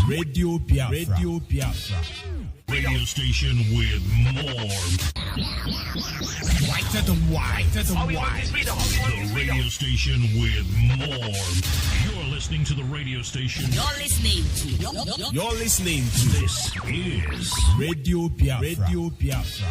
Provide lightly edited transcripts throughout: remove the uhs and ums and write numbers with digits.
Radio Biafra. Radio Biafra. Radio station with more. Whiter than white. The radio station with more. You're listening to the radio station. You're listening to. This is Radio Biafra. Radio Biafra.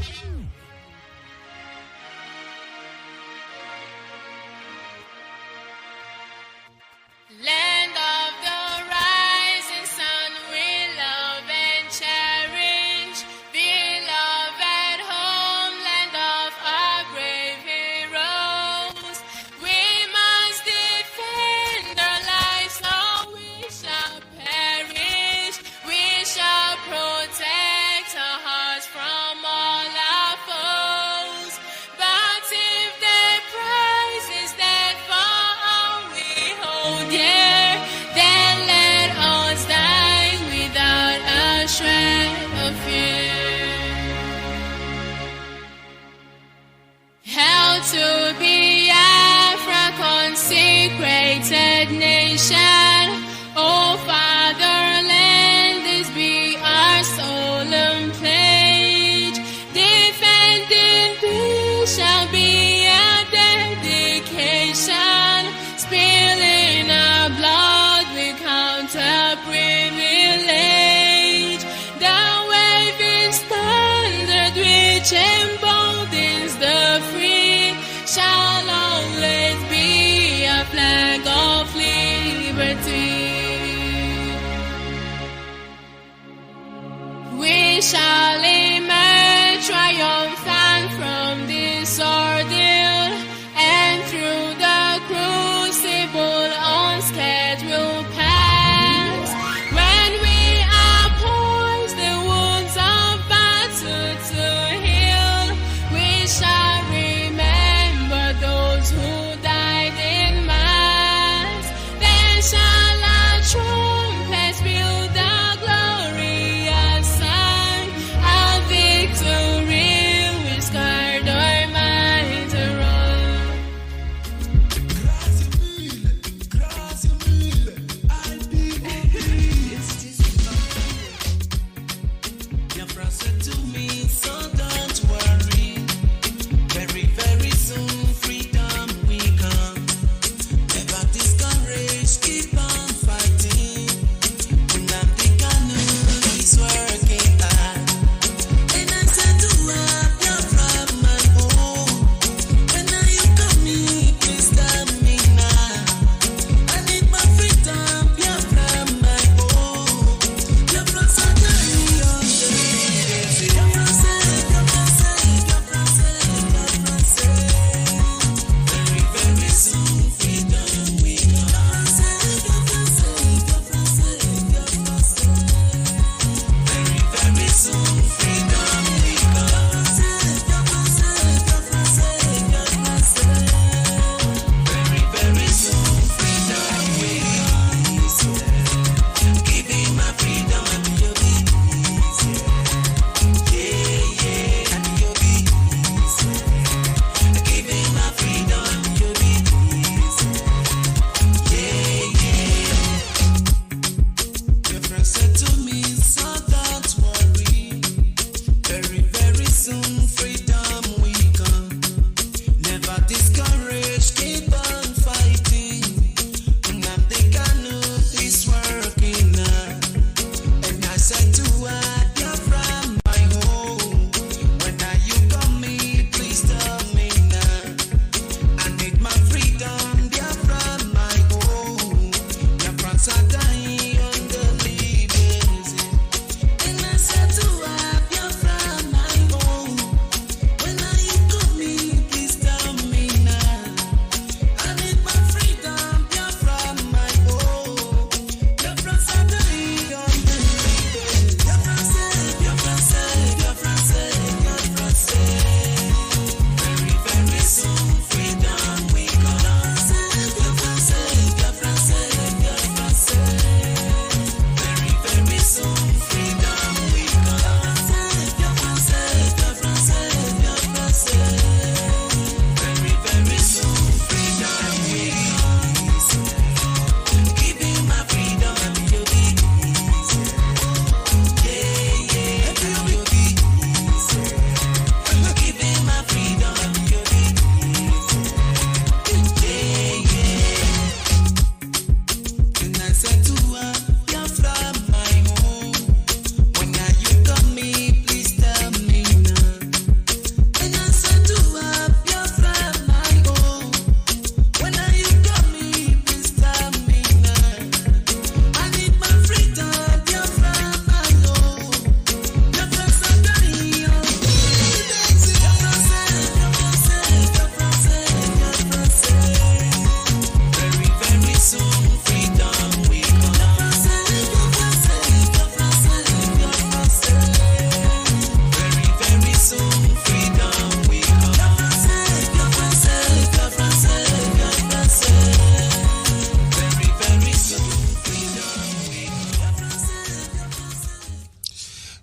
Land of the rising sun, we love and cherish. Beloved homeland of our brave heroes. We must defend our lives, or we shall perish. We shall protect our hearts from all our foes. But if their prize is death for all we hold dear, then let us die without a shred of fear. Held to be Biafra, consecrated nation. O fatherland, this be our solemn pledge. Defending peace shall be a dedication. Spilling our blood we count a privilege. The waving standard which emboldens the free shall always be a flag of liberty. We shall emerge triumphant from this ordeal, and through the crucible unscathed will pass. When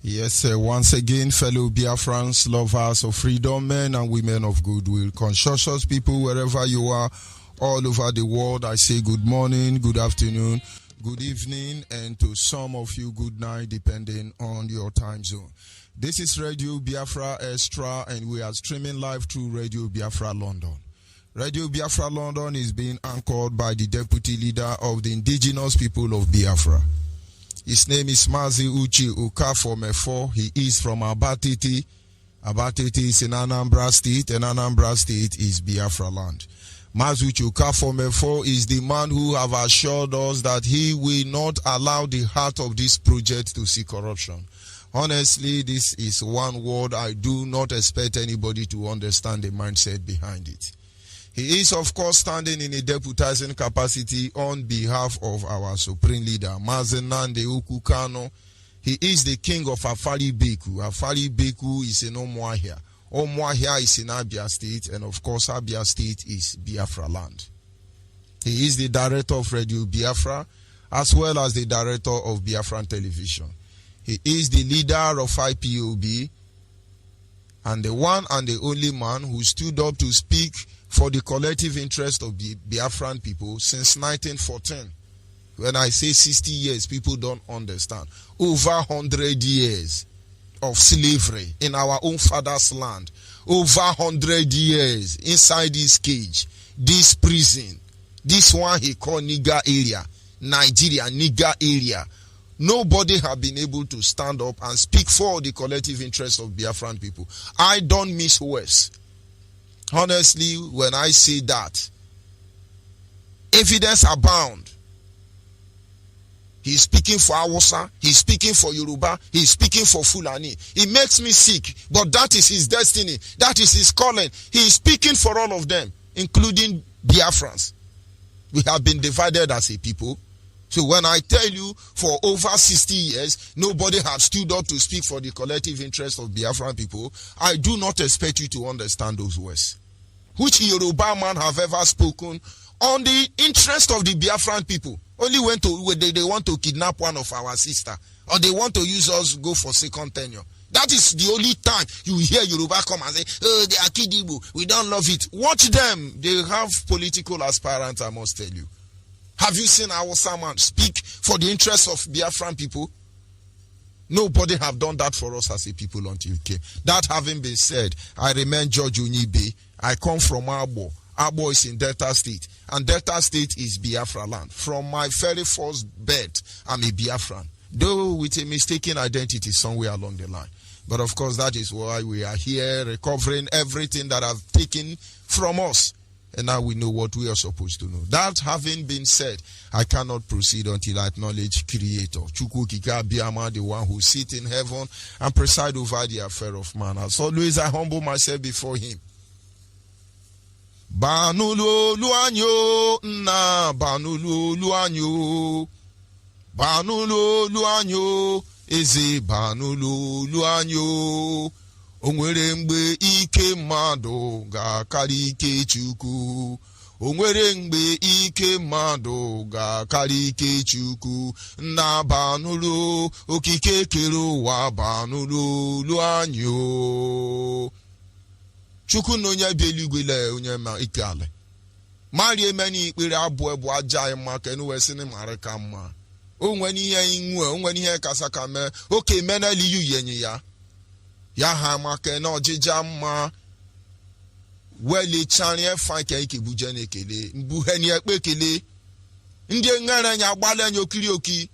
Yes, once again, fellow Biafrans, lovers of freedom, men and women of goodwill, conscientious people, wherever you are, all over the world, I say good morning, good afternoon, good evening, and to some of you, good night, depending on your time zone. This is Radio Biafra Extra, and we are streaming live through Radio Biafra London. Radio Biafra London is being anchored by the deputy leader of the indigenous people of Biafra. His name is Mazi Uchi Ukafomefo. He is from Abatiti. Abatiti is in Anambra State, and Anambra State is Biafra land. Mazi Uchi Ukafomefo is the man who have assured us that he will not allow the heart of this project to see corruption. Honestly, this is one word I do not expect anybody to understand the mindset behind it. He is, of course, standing in a deputizing capacity on behalf of our supreme leader, Mazi Nande Ukukano. He is the king of Afari Beku. Afari Beku is in Omuahia. Omuahia is in Abia State, and of course, Abia State is Biafra land. He is the director of Radio Biafra, as well as the director of Biafran Television. He is the leader of Ipob, and the one and the only man who stood up to speak for the collective interest of the Biafran people since 1914. When I say 60 years, people don't understand. Over 100 years of slavery in our own father's land. Over 100 years inside this cage, this prison, this one he called nigger area, Nigeria, nigger area. Nobody have been able to stand up and speak for the collective interest of Biafran people. I don't miss words. Honestly, when I say that, evidence abound. He's speaking for Hausa, he's speaking for Yoruba, he's speaking for Fulani. It makes me sick, but that is his destiny. That is his calling. He is speaking for all of them, including Biafrans. We have been divided as a people. So when I tell you for over 60 years, nobody has stood up to speak for the collective interest of Biafran people, I do not expect you to understand those words. Which Yoruba man have ever spoken on the interest of the Biafran people? Only when they want to kidnap one of our sister, or they want to use us go for second tenure. That is the only time you hear Yoruba come and say, oh, they are Kidibu, we don't love it. Watch them. They have political aspirants, I must tell you. Have you seen our man speak for the interests of Biafran people? Nobody have done that for us as a people until it came. That having been said, I remain George Onyeibe. I come from Abo. Abo is in Delta State. And Delta State is Biafra land. From my very first birth, I'm a Biafran. Though with a mistaken identity somewhere along the line. But of course, that is why we are here recovering everything that have taken from us. And now we know what we are supposed to know. That having been said, I cannot proceed until I acknowledge Creator. Chukwu Kika Biama, the one who sits in heaven and preside over the affair of man. As always, I humble myself before him. Banulo luanyo na banulo luanyo. Banulo luanyo eze banulo luanyo. Onwere mgbe ike mmadụ ga-akarị ike Chukwu. Onwere mgbe ike mmadụ ga-akarị ike Chukwu. Na banụrụ okike kere ụwa banụrụ olu anyị. Chukwu na onye bi eluigwe le onye ma ike ala. Mari emeni ikpere abụọ bụ aja mma ka enu wee sị na mara ka mma. O nwere ihe inwe, o nwere ihe kasa ka mee. Oke meneli yu yenye ya. Ya ha maka na ọjịja mma wele chari efa ka ike buje na ekele mbuhe ni ekpe ekele ndị ngara nya agbala anya okiri oki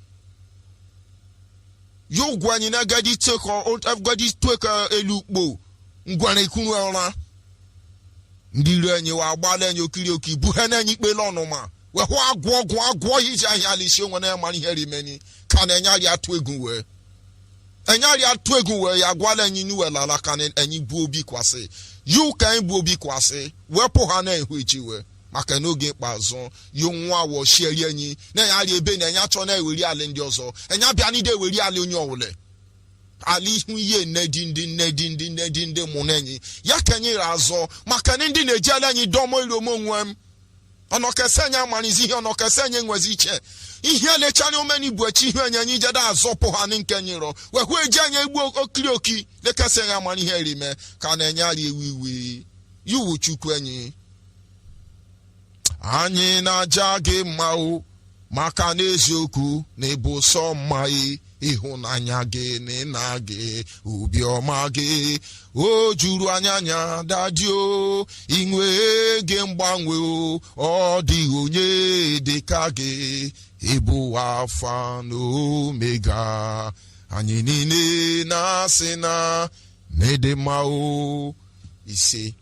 yo gwani na gadi teko gadi tweka elukpo ngwana ikunu ọra ndị renye wa agbala anya okiri oki buhe na ikpe lọnụma we ho agwo hija ya lisi onwe na mani heri meni ka na nya ri atu egun we Enyari atu egu we ya gwala nyi nu wela la kan enyi bu obi kwase. You kan bu obi kwase. We po ha na ehu echi we. Maka no ge kpazo. Yo nwa wo sheri enyi. Na ya ri ebe na enya cho na eweri ale ndi ozo. Enya bia ni de eweri ale onye owule. Ali hu ye nedindi mu na enyi. Ya kenyi razo. Maka ndi na eji ale enyi domo iromo nwem. Ono kese nya manizi ono kese nye nwezi iche. Ihe le chane omeni buachi hu anyanyi jada azopo ha ne nkenyiro. We hu ejanya egbu oklioki le kase amani he rime ka na enyari ewiwi. Yu chukwu enyi. Anyị na-aja gị mma o maka n'eziokwu na ịbụ sọ mma ịhụnanya gị na ịna gị obiọma gị o juru anya dadi o inwe gị mgbanwe o ọ dị onye dị ka gị ịbụ Alfa na Omega anyị niile na-asị na n'ịdị mma o ise.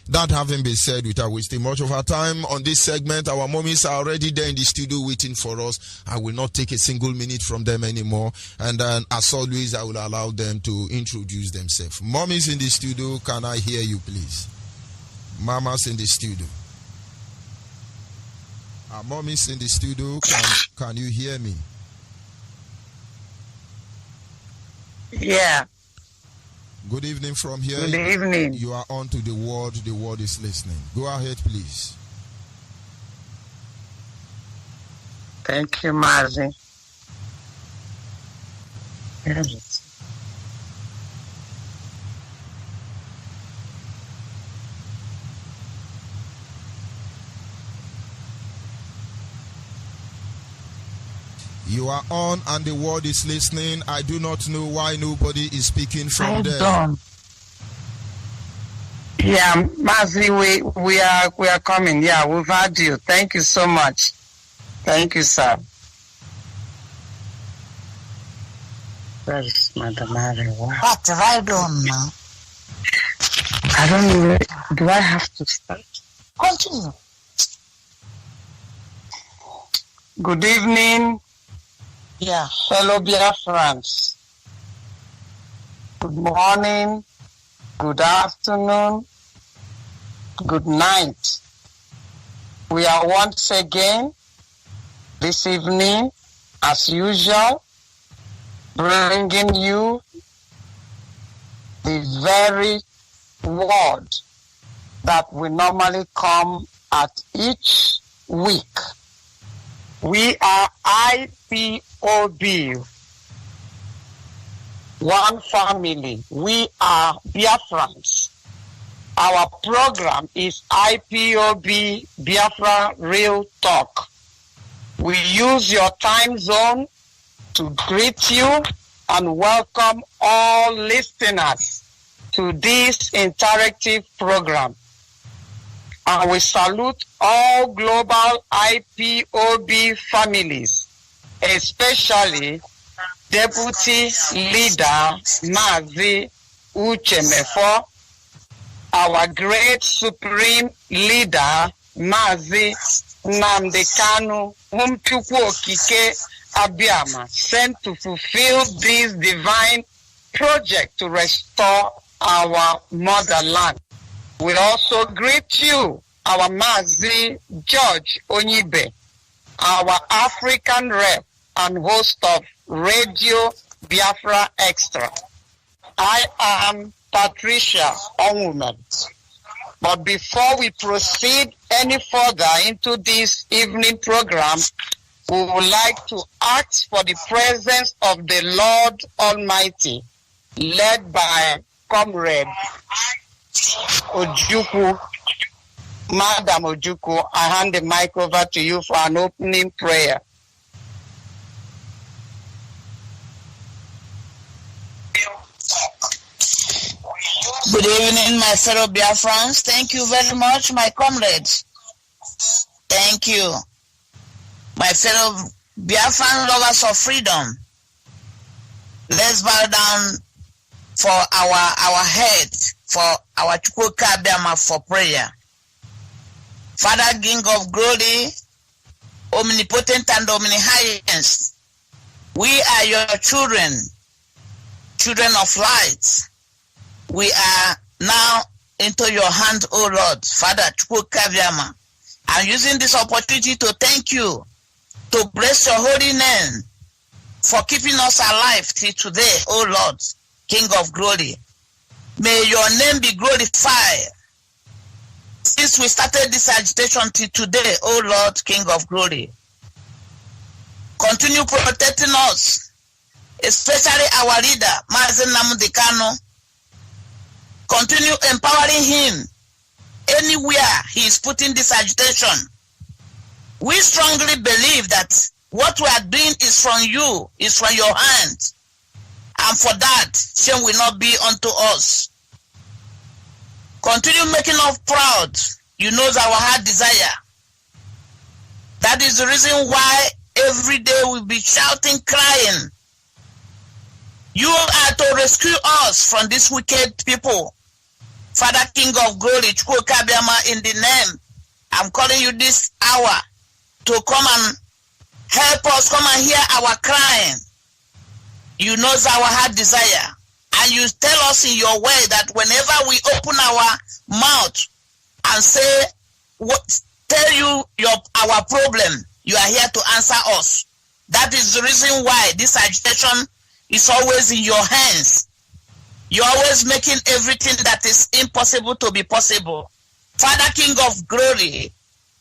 That having been said, without wasting much of our time on this segment, our mommies are already there in the studio waiting for us. I will not take a single minute from them anymore. And then, as always, I will allow them to introduce themselves. Mommies in the studio, can I hear you, please? Mamas in the studio. Mommies in the studio, can you hear me? Yeah. Good evening from here. Good evening. You are on to the word is listening. Go ahead, please. Thank you, Mazi. You are on and the word is listening. I do not know why nobody is speaking from there. Done. Yeah, Mazi, we are coming. Yeah, we've had you. Thank you so much. Thank you, sir. Where is Madam Mary? What have I done now? I don't know. Do I have to start? Continue. Good evening. Yeah. Fellow Biafrans, good morning, good afternoon, good night. We are once again this evening, as usual, bringing you the very word that we normally come at each week. We are Ipob, one family. We are Biafrans. Our program is Ipob Biafra Real Talk. We use your time zone to greet you and welcome all listeners to this interactive program. And we salute all global Ipob families, especially Deputy Leader Mazi Uchemefo, our great Supreme Leader Mazi Namdekanu, whom Chukwu Okike Abiyama sent to fulfill this divine project to restore our motherland. We also greet you, our Mazi George Onyeibe, our African rep and host of Radio Biafra Extra. I am Patricia Onwumen. But before we proceed any further into this evening program, we would like to ask for the presence of the Lord Almighty, led by Comrade Ojukwu. Madam Ojukwu, I hand the mic over to you for an opening prayer. Good evening, my fellow Biafrans. Thank you very much, my comrades. Thank you. My fellow Biafran lovers of freedom. Let's bow down for our head, for our Chukwu Abiyama for prayer. Father, King of glory, omnipotent and omniscient, we are your children, children of light. We are now into your hand, O Lord, Father Chukwu Abiyama. I'm using this opportunity to thank you, to bless your holy name for keeping us alive till today, O Lord, King of glory. May your name be glorified. Since we started this agitation till today, O Lord, King of glory, Continue protecting us, especially our leader, Mazi Nnamdi Kanu. Continue empowering him anywhere he is putting this agitation. We strongly believe that what we are doing is from you, is from your hand. And for that, shame will not be unto us. Continue making us proud. You know our heart desire. That is the reason why every day we'll be shouting, crying. You are to rescue us from these wicked people. Father King of Glory, in the name, I'm calling you this hour to come and help us, come and hear our crying. You know our heart desire. And you tell us in your way that whenever we open our mouth and say, tell you our problem, you are here to answer us. That is the reason why this agitation is always in your hands. You're always making everything that is impossible to be possible. Father King of Glory,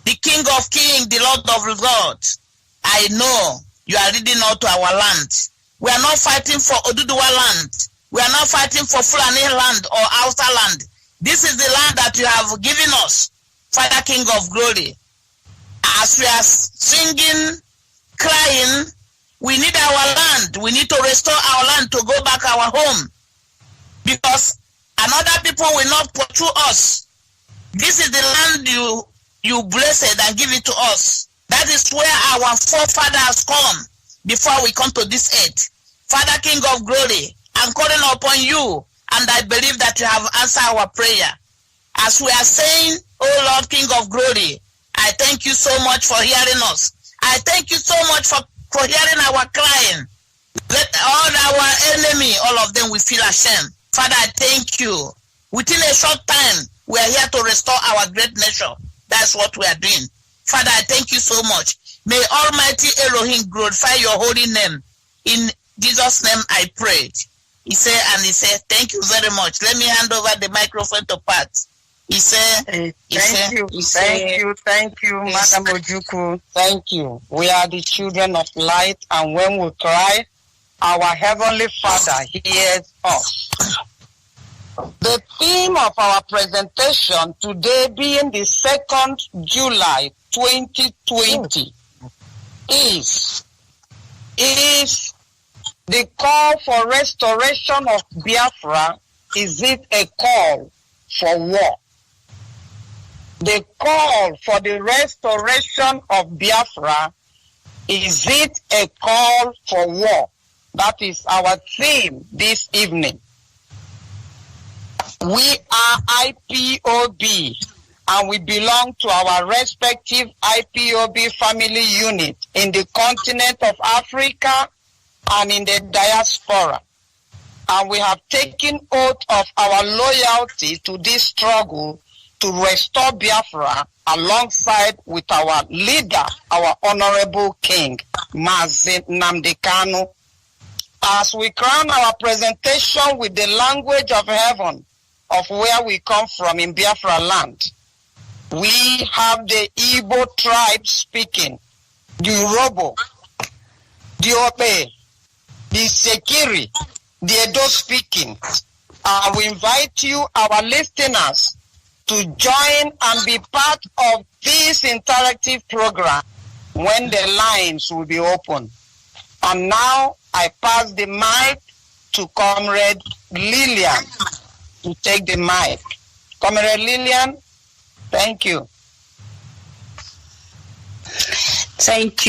the King of Kings, the Lord of Lords, I know you are leading out to our land. We are not fighting for Oduduwa land. We are not fighting for Fulani land or outer land. This is the land that you have given us, Father King of Glory. As we are singing, crying, we need our land. We need to restore our land to go back our home. Because another people will not pursue us. This is the land you blessed and give it to us. That is where our forefathers come before we come to this earth. Father King of Glory, I'm calling upon you, and I believe that you have answered our prayer. As we are saying, oh Lord King of Glory, I thank you so much for hearing us. I thank you so much for hearing our crying. Let all our enemy, all of them will feel ashamed. Father, I thank you. Within a short time, we are here to restore our great nation. That's what we are doing. Father, I thank you so much. May Almighty Elohim glorify your holy name. In Jesus' name I prayed. He said, thank you very much. Let me hand over the microphone to Pat. He said, thank you, Madam Ojukwu. Thank you. We are the children of light, and when we cry, our Heavenly Father hears us. The theme of our presentation today, being the 2nd July 2020, is the call for restoration of Biafra. Is it a call for war? The call for the restoration of Biafra, is it a call for war? That is our theme this evening. We are IPOB, and we belong to our respective IPOB family unit in the continent of Africa and in the diaspora. And we have taken oath of our loyalty to this struggle to restore Biafra alongside with our leader, our honorable king, Mazi Nnamdi Kanu. As we crown our presentation with the language of heaven, of where we come from in Biafra land, we have the Igbo tribe speaking, the Urobo, the Obe, the Sekiri, the Edo speaking. We invite you, our listeners, to join and be part of this interactive program when the lines will be open. And now I pass the mic to Comrade Lillian to take the mic. Comrade Lillian, thank you. Thank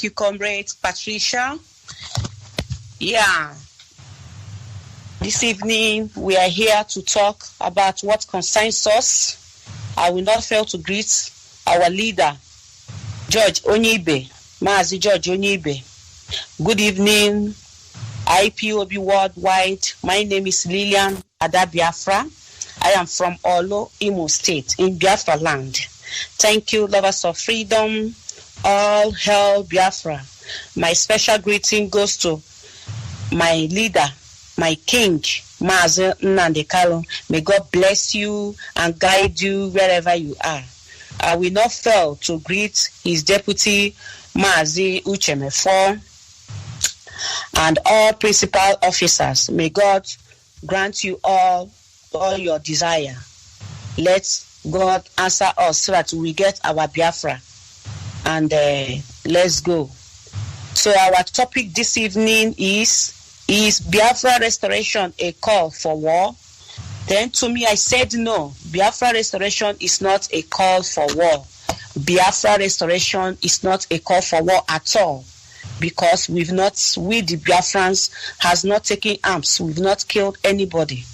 you, Comrade Patricia. Yeah. This evening, we are here to talk about what concerns us. I will not fail to greet our leader, Judge Onyeibe, Mazi Judge Onyeibe. Good evening, IPOB Worldwide. My name is Lillian Ada Biafra. I am from Olo, Imo State, in Biafra land. Thank you, lovers of freedom. All hail Biafra. My special greeting goes to my leader, my king, Mazi Nnamdi Kanu. May God bless you and guide you wherever you are. I will not fail to greet his deputy, Mazi Uchemefo, and all principal officers. May God grant you all your desire. Let God answer us so that we get our Biafra. And let's go. So our topic this evening is Biafra restoration a call for war? Then to me I said no. Biafra restoration is not a call for war. Biafra restoration is not a call for war at all. Because we the Biafrans has not taken arms. We've not killed anybody.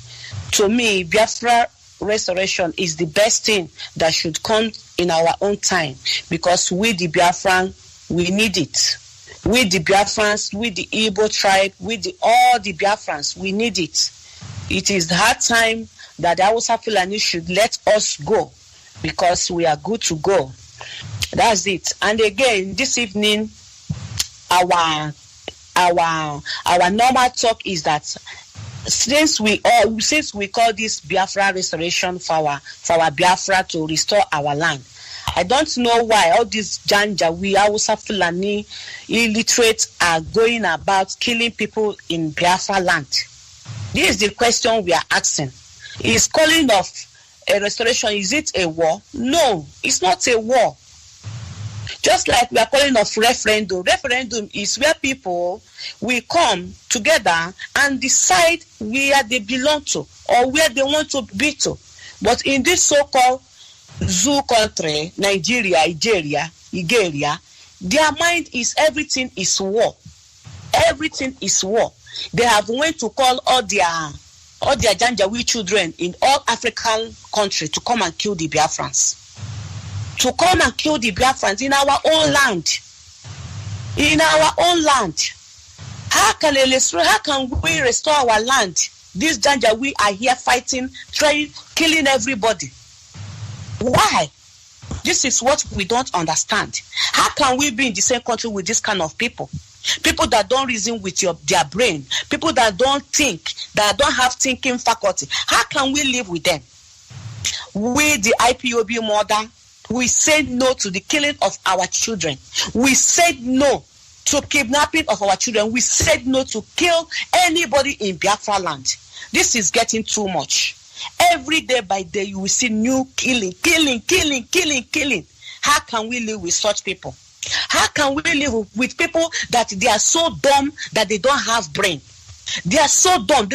To me, Biafra restoration is the best thing that should come in our own time. Because we the Biafran, we need it. We the Biafrans, we the Ipob tribe, all the Biafrans, we need it. It is that time that the Hausa Fulani should let us go. Because we are good to go. That's it. And again, this evening, our normal talk is that since we call this Biafra restoration for our Biafra to restore our land, I don't know why all these Janjaweed, Hausa Fulani illiterates are going about killing people in Biafra land. This is the question we are asking. Is calling of a restoration, is it a war? No, it's not a war. Just like we are calling of referendum. Referendum is where people will come together and decide where they belong to or where they want to be to. But in this so-called zoo country, Nigeria, their mind is everything is war. Everything is war. They have went to call all their Janjaweed children in all African countries to come and kill the Biafrans. To come and kill the Biafrans in our own land. In our own land. How can we restore our land? These Janjaweed are here fighting, killing everybody. Why? This is what we don't understand. How can we be in the same country with this kind of people? People that don't reason with their brain. People that don't think, that don't have thinking faculty. How can we live with them? We, the IPOB mother, we said no to the killing of our children. We said no to kidnapping of our children. We said no to kill anybody in Biafra land. This is getting too much. Every day by day, you will see new killing. How can we live with such people? How can we live with people that they are so dumb that they don't have brain? They are so dumb.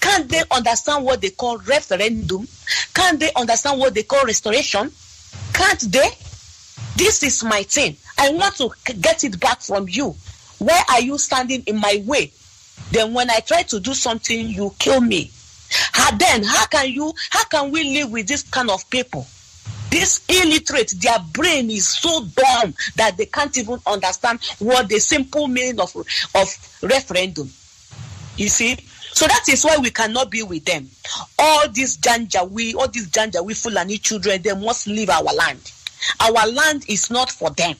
Can't they understand what they call referendum? Can't they understand what they call restoration? Can't they? This is my thing. I want to get it back from you. Why are you standing in my way? Then when I try to do something, you kill me. Then how can we live with this kind of people? This illiterate, their brain is so dumb that they can't even understand what the simple meaning of referendum. You see? So that is why we cannot be with them. All these Janjaweed Fulani children, they must leave our land. Our land is not for them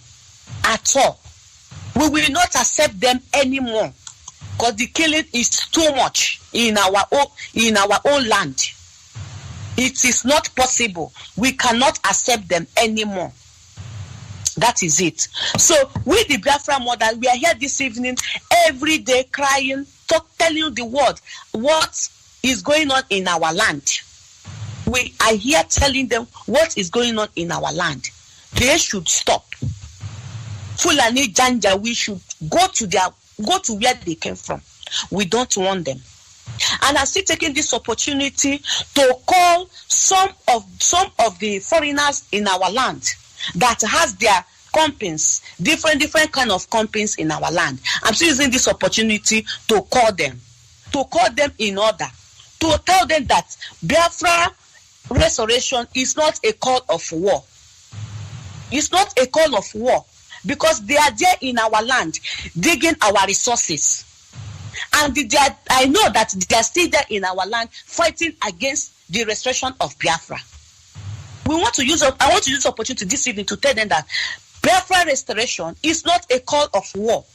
at all. We will not accept them anymore because the killing is too much in our own land. It is not possible. We cannot accept them anymore. That is it. So we, the Biafra mother, we are here this evening every day crying, telling the world what is going on in our land. We are here telling them what is going on in our land. They should stop. Fulani Janjaweed should go to where they came from. We don't want them. And I'm still taking this opportunity to call some of the foreigners in our land that has their companies, different kind of companies in our land. I'm still using this opportunity to call them in order to tell them that Biafra restoration is not a call of war. It's not a call of war because they are there in our land digging our resources. And I know that they are still there in our land fighting against the restoration of Biafra. I want to use the opportunity this evening to tell them that Biafra restoration is not a call of war.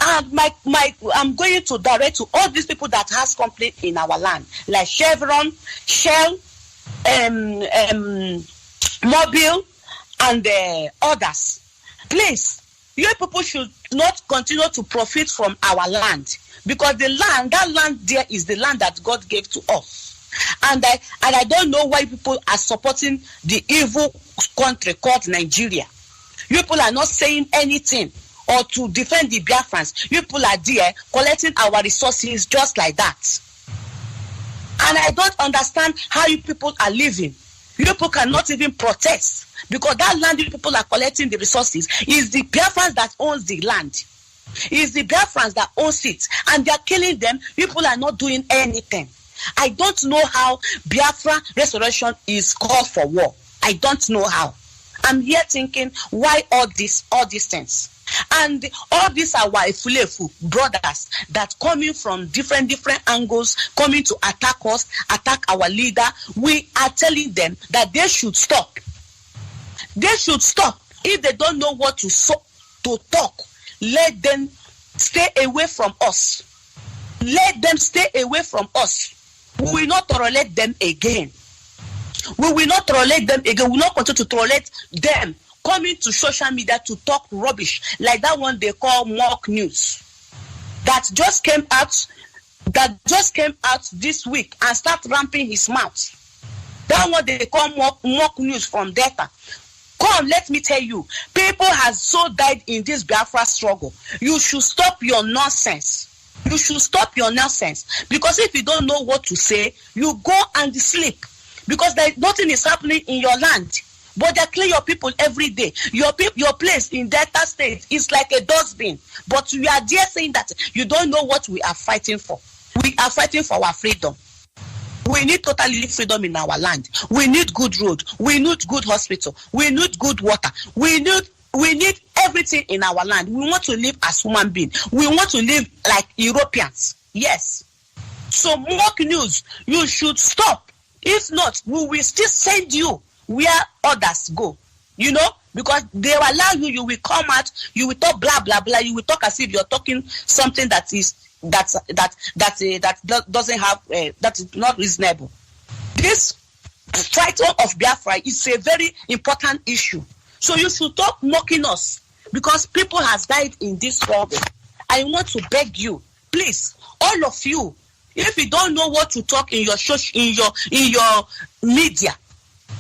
And I'm going to direct to all these people that has complaint in our land, like Chevron, Shell, Mobil, and others. Please, you people should not continue to profit from our land, because that land there is the land that God gave to us. And I don't know why people are supporting the evil country called Nigeria. You people are not saying anything or to defend the Biafrans. You people are there collecting our resources just like that. And I don't understand how you people are living. You people cannot even protest, because that land you people are collecting the resources is the Biafrans that owns the land. It's the Biafrans that owns it, and they are killing them. People are not doing anything. I don't know how Biafra restoration is called for war. I don't know how. I'm here thinking, why all these things? And all these are Waifulefu brothers that coming from different angles, coming to attack us, attack our leader. We are telling them that they should stop. They should stop. If they don't know what to talk, let them stay away from us. Let them stay away from us. We will not tolerate them again. We will not tolerate them again. We will not continue to tolerate them coming to social media to talk rubbish like that one they call mock news that just came out this week and start ramping his mouth. That one they call mock news from data. Come, let me tell you, people have so died in this Biafra struggle. You should stop your nonsense. You should stop your nonsense, because if you don't know what to say, you go and sleep, because nothing is happening in your land. But they kill your people every day. Your place in Delta State is like a dustbin. But you are there saying that you don't know what we are fighting for. We are fighting for our freedom. We need totally freedom in our land. We need good road. We need good hospital. We need good water. We need everything in our land. We want to live as human beings. We want to live like Europeans. Yes. So mock news, you should stop. If not, we will still send you where others go. You know, because they will allow you. You will come out. You will talk blah blah blah. You will talk as if you're talking something that doesn't have that is not reasonable. This fight of Biafra is a very important issue. So you should stop mocking us, because people has died in this struggle. I want to beg you, please, all of you, if you don't know what to talk in your media,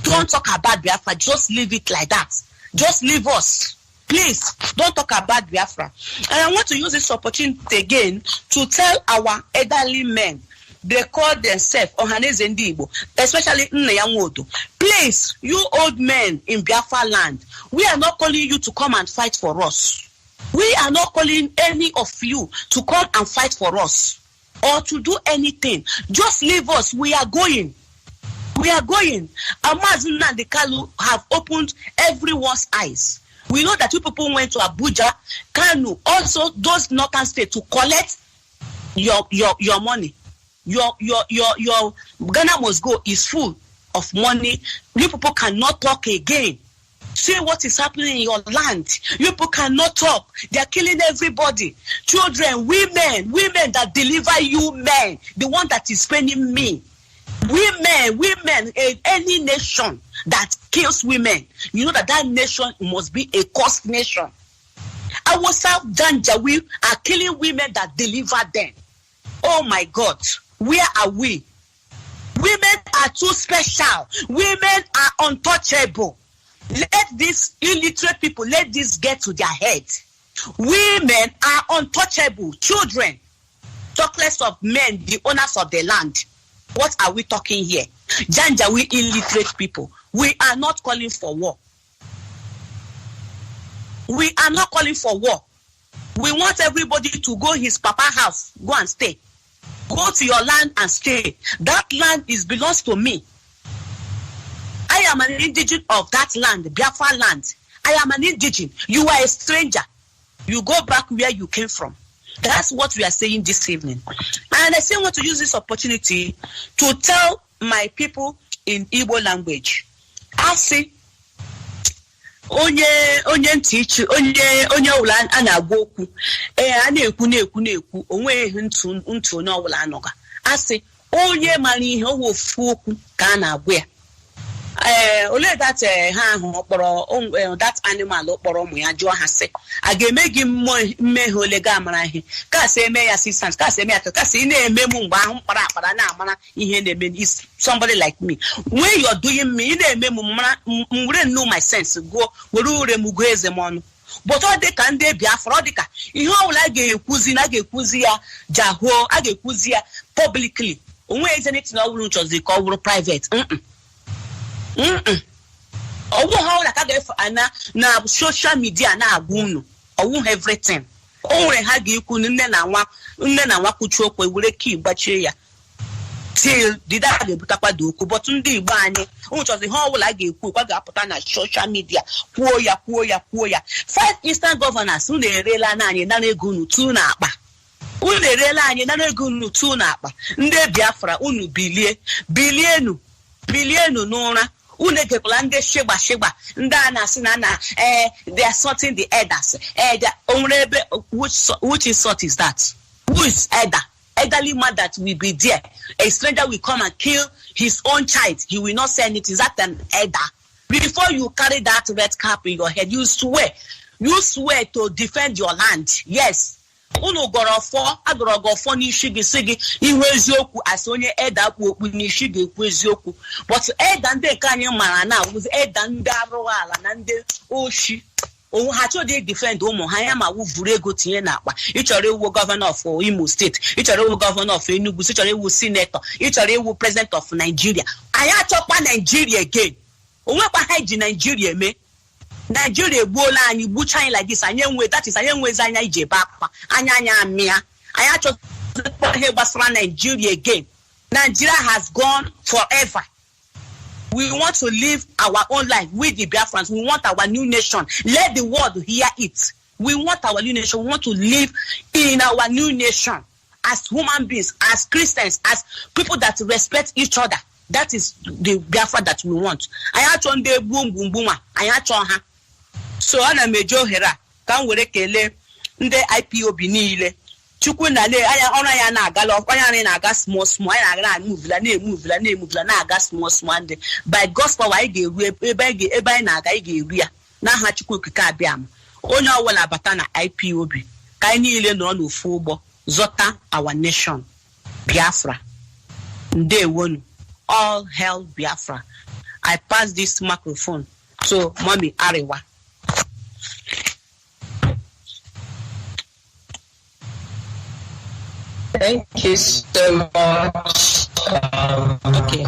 don't talk about Biafra. Just leave it like that. Just leave us. Please, don't talk about Biafra. And I want to use this opportunity again to tell our elderly men, they call themselves Ohaneze Ndibo, especially Nneyanwodo. Please, you old men in Biafra land, we are not calling you to come and fight for us. We are not calling any of you to come and fight for us or to do anything. Just leave us. We are going. We are going. Mazi and the Kalu have opened everyone's eyes. We know that you people went to Abuja, Kanu, also those northern states to collect your money. Your Ghana must go is full of money. You people cannot talk again. See what is happening in your land. You people cannot talk. They are killing everybody. Children, women that deliver you men, the one that is spending me. Women, any nation that kills women, you know that nation must be a cursed nation. Our South Janjaweed are killing women that deliver them. Oh my God, where are we? Women are too special. Women are untouchable. Let these illiterate people, let this get to their head. Women are untouchable. Children, talk less of men, the owners of the land. What are we talking here? Janjaweed illiterate people. We are not calling for war. We are not calling for war. We want everybody to go his papa house, go and stay. Go to your land and stay. That land belongs to me. I am an indigent of that land, Biafra land. I am an indigent. You are a stranger. You go back where you came from. That's what we are saying this evening. And I still want to use this opportunity to tell my people in Igbo language. I say, onye ntichi onye ula ana-agwa okwu na-ekwu onwe ntu na ọbụla anọga. I say, onye mara ihe owu ofu okwu ka a na-agwa ya. Ole that ha kpọrọ that animal kpọrọ ụmụ ya jụọ ha sị a ga-eme gị mmehie ole ga amara ihe ka sị eme ya 6 times ka sị eme ya ka sị na-eme m mgbe ahụ mkpara akpara na-amara ihe na-eme is somebody like me when you're doing me ị na-eme m mara were know my sense go were ure m go eze m ọnụ but ọ dị ka ndị Biafra ọ dị ka ihe ọbụla ga-ekwuzi ya jahuo a ga-ekwuzi ya publicly onwe eze n'etiti na ọ bụrụ nchọzi ka ọ bụrụ private ọwụ ha ụlọ ka ga-efe ana na social media na-agwa unu ọwụ everything o nwere ha ga-ekwu nne na nwa kwuchi okwu were ka ịgbachie ya till dida ga-ebutakwa dị okwu but ndị Igbo anyị ụchọzi ha ọbụla ga-ekwu kwa ga-apụta na social media kwuo ya 5 instant governors unu erela anyị nara ego unu tu na akpa unu erela anyị nara ego unu tu na akpa ndị Biafra unu bilienu n'ụra unu egekwala ndị shigba ndị a na-asị na they are sorting the elders onwere ebe which sort is that? Who is elderly man that will be there? A stranger will come and kill his own child. He will not say anything. Is that an elder? Before you carry that red cap in your head, you swear to defend your land. Yes. Unu agoro fọ n'ishi gị sị gị ihu eziokwu asị onye eda akpụ okpu n'ishi gị ekwu eziokwu but eda ndị nke anyị mara na awụzi eda ndị arụrụ ala na ndị oshi onwe ha chọrọ defend ụmụ ha ya ma wụvuru ego tinye n'akpa ịchọrọ iwu gọvanọ of Imo steeti ịchọrọ iwu gọvanọ of Enugu ịchọrọ iwu senator ịchọrọ iwu president of Nigeria anyị achọkwa Nigeria again onwekwa ha ji Nigeria eme Nigeria egbuola anyị gbucha anyị like this anyị enwezi anya ije ebe akwa anya amịa anyị achọzikwa ihe gbasara Nigeria again. Nigeria has gone forever. We want to live our own life with the Biafrans. We want our new nation. Let the world hear it. We want our new nation. We want to live in our new nation as human beings, as Christians, as people that respect each other. That is the Biafra that we want. I actually de boom boom boom. I actually so ana mejo hera kan were kele ndị IPOB niile chukwu na le anya ọrụ ya na-agala ọkwanya anyị na-aga small anyị na-aga na-aga small ndị by gospel anyị ga-eru ebe anyị na-aga anyị ga-eru ya n'aha Chukwu okike abịa m onye ọwụla bata na IPOB ka anyị niile nọ n'ofu ụgbọ zọta our nation Biafra. Ndewonu. All hail Biafra. I pass this microphone to Mommy Arewa. Thank you so much. Okay.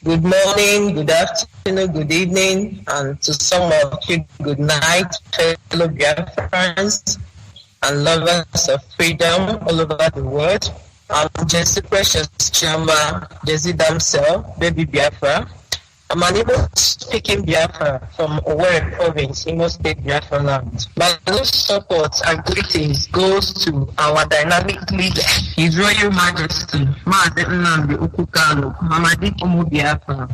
Good morning, good afternoon, good evening, and to some of you, good night, fellow Biafrans and lovers of freedom all over the world. I'm Jesse Precious Chama, Jesse Damsel, Baby Biafra. I'm an Igbo-speaking Biafra from Owerri Province, Imo State, Biafra land. My most support and greetings goes to our dynamic leader, His Royal Majesty, Mazi Nnamdi Ukukalo, Mamadi Omo Biafra,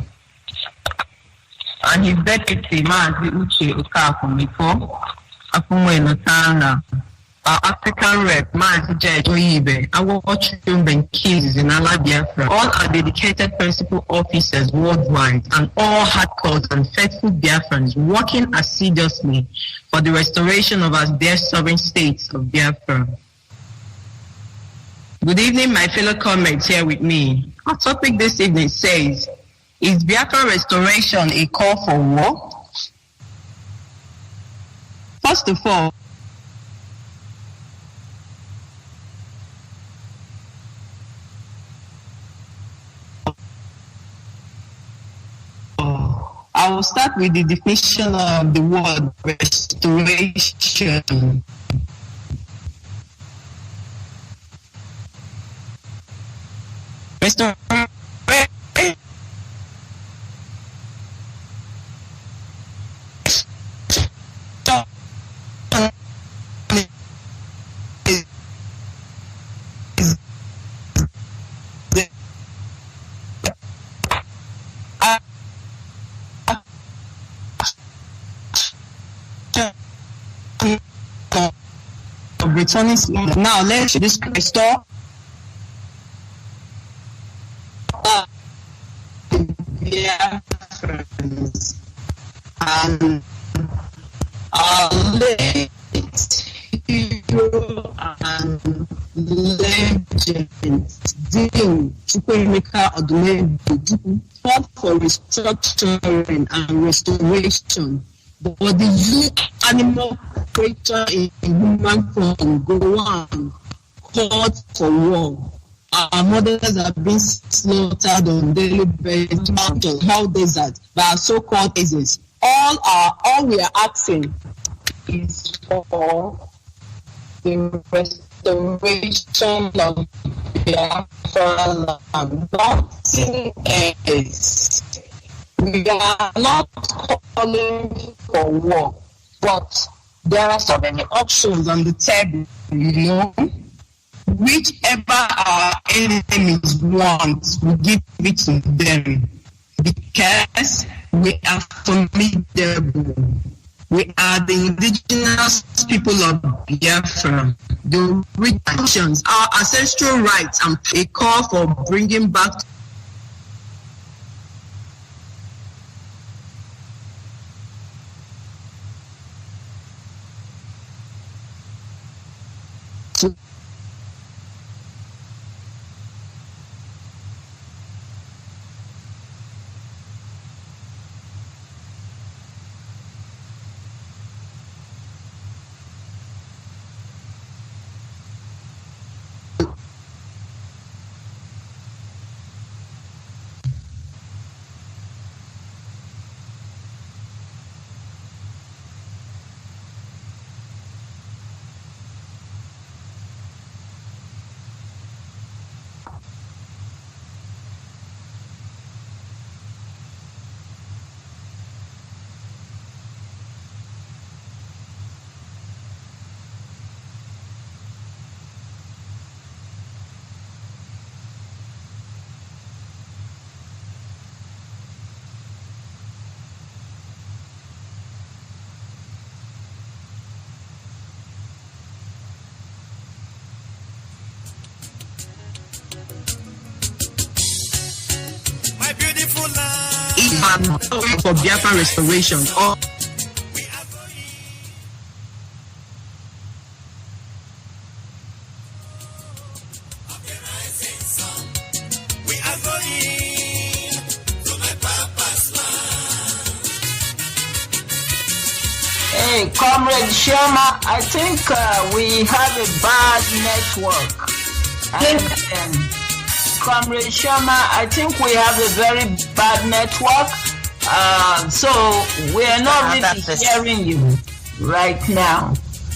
and his deputy, Mazi Uche Okafor, Afunwe Notana, our African rep, Mazi Onyeibe, our children keys in Ala Biafra, all our dedicated principal officers worldwide, and all hardcore and faithful Biafrans working assiduously for the restoration of our dear sovereign states of Biafra. Good evening, my fellow comrades here with me. Our topic this evening says, is Biafra restoration a call for war? First of all, I will start with the definition of the word restoration. Restoration returning. Now let's restore our late hero and legend, Dean Chukwuemeka Odumegwu, fought for restructuring and restoration. But the unique animal creature in human form go on, called for war. Our mothers are being slaughtered on daily basis in whole desert by our so-called Aziz. All we are asking is for the restoration of Biafra land. Nothing else. We are not calling for war, but there are so many options on the table, Whichever our enemies want, we give it to them because we are formidable. We are the indigenous people of Biafra, the rich nations, our ancestral rights, and a call for bringing back to for Biafra restoration. Hey, Comrade Sherma, I think we have a bad network. Comrade Sherma, I think we have a very bad network. So we are not really hearing you right now.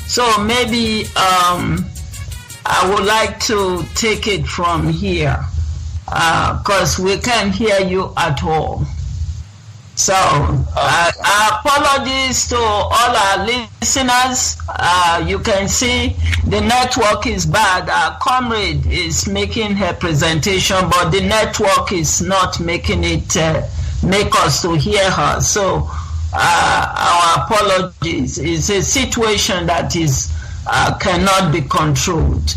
So maybe I would like to take it from here because we can't hear you at all. So apologies to all our listeners. You can see the network is bad. Our comrade is making her presentation, but the network is not making it make us to hear her. So our apologies. It's a situation that is cannot be controlled.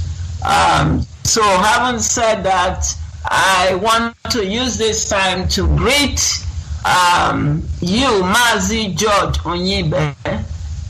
So having said that, I want to use this time to greet you, Mazi George Onyeibe,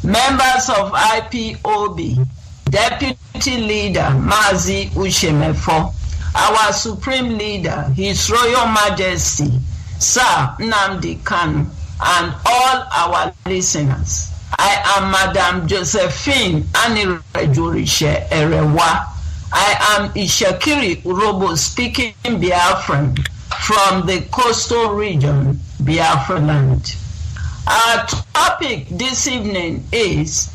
members of IPOB, Deputy Leader Mazi Ushemefo, our Supreme Leader, His Royal Majesty, Sir Nnamdi Kanu, and all our listeners. I am Madam Josephine Anirejurishe Erewa. I am Ishakiri Urobo speaking Biafran from the coastal region, Biafra land. Our topic this evening is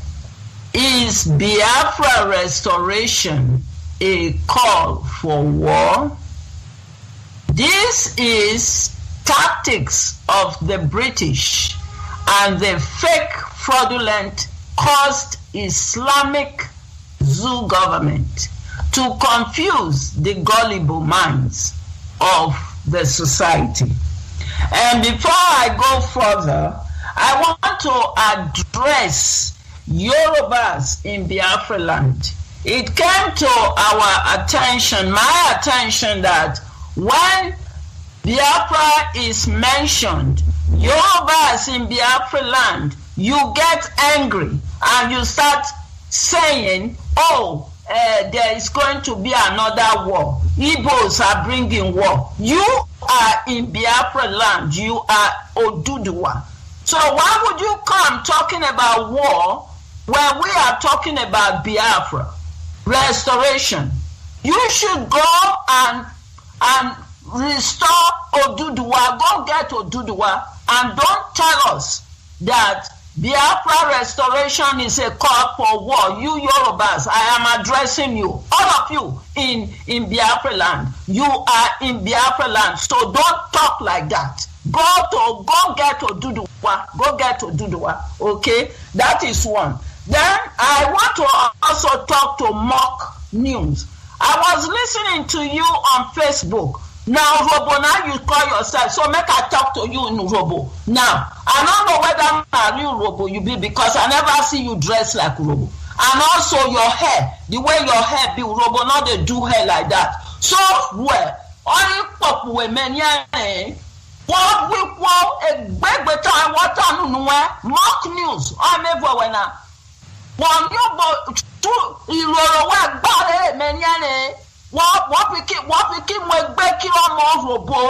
Biafra restoration a call for war? This is tactics of the British and the fake fraudulent caused Islamic zoo government to confuse the gullible minds of the society. And before I go further, I want to address Yorubas in Biafra land. It came to our attention, my attention, that when Biafra is mentioned, Yorubas in Biafra land you get angry and you start saying, there is going to be another war. Igbos are bringing war. You are in Biafra land. You are Oduduwa. So why would you come talking about war when we are talking about Biafra? Restoration. You should go and restore Oduduwa. Go get Oduduwa and don't tell us that Biafra restoration is a call for war. You Yorubas, I am addressing you, all of you in Biafra land. You are in Biafra land, so don't talk like that. Go get Oduduwa. Go get Oduduwa. Okay, that is one. Then I want to also talk to mock news. I was listening to you on Facebook. Now, Robo, now you call yourself, so make I talk to you in Robo. Now, I don't know whether I'm real Robo you be, because I never see you dress like Robo. And also your hair, the way your hair be, Robo, not they do hair like that. So, well, only pop with many, what we want a big time, what I know, mock news, I'm everywhere now. One you work bad, many. What we keep with Becky on Robo?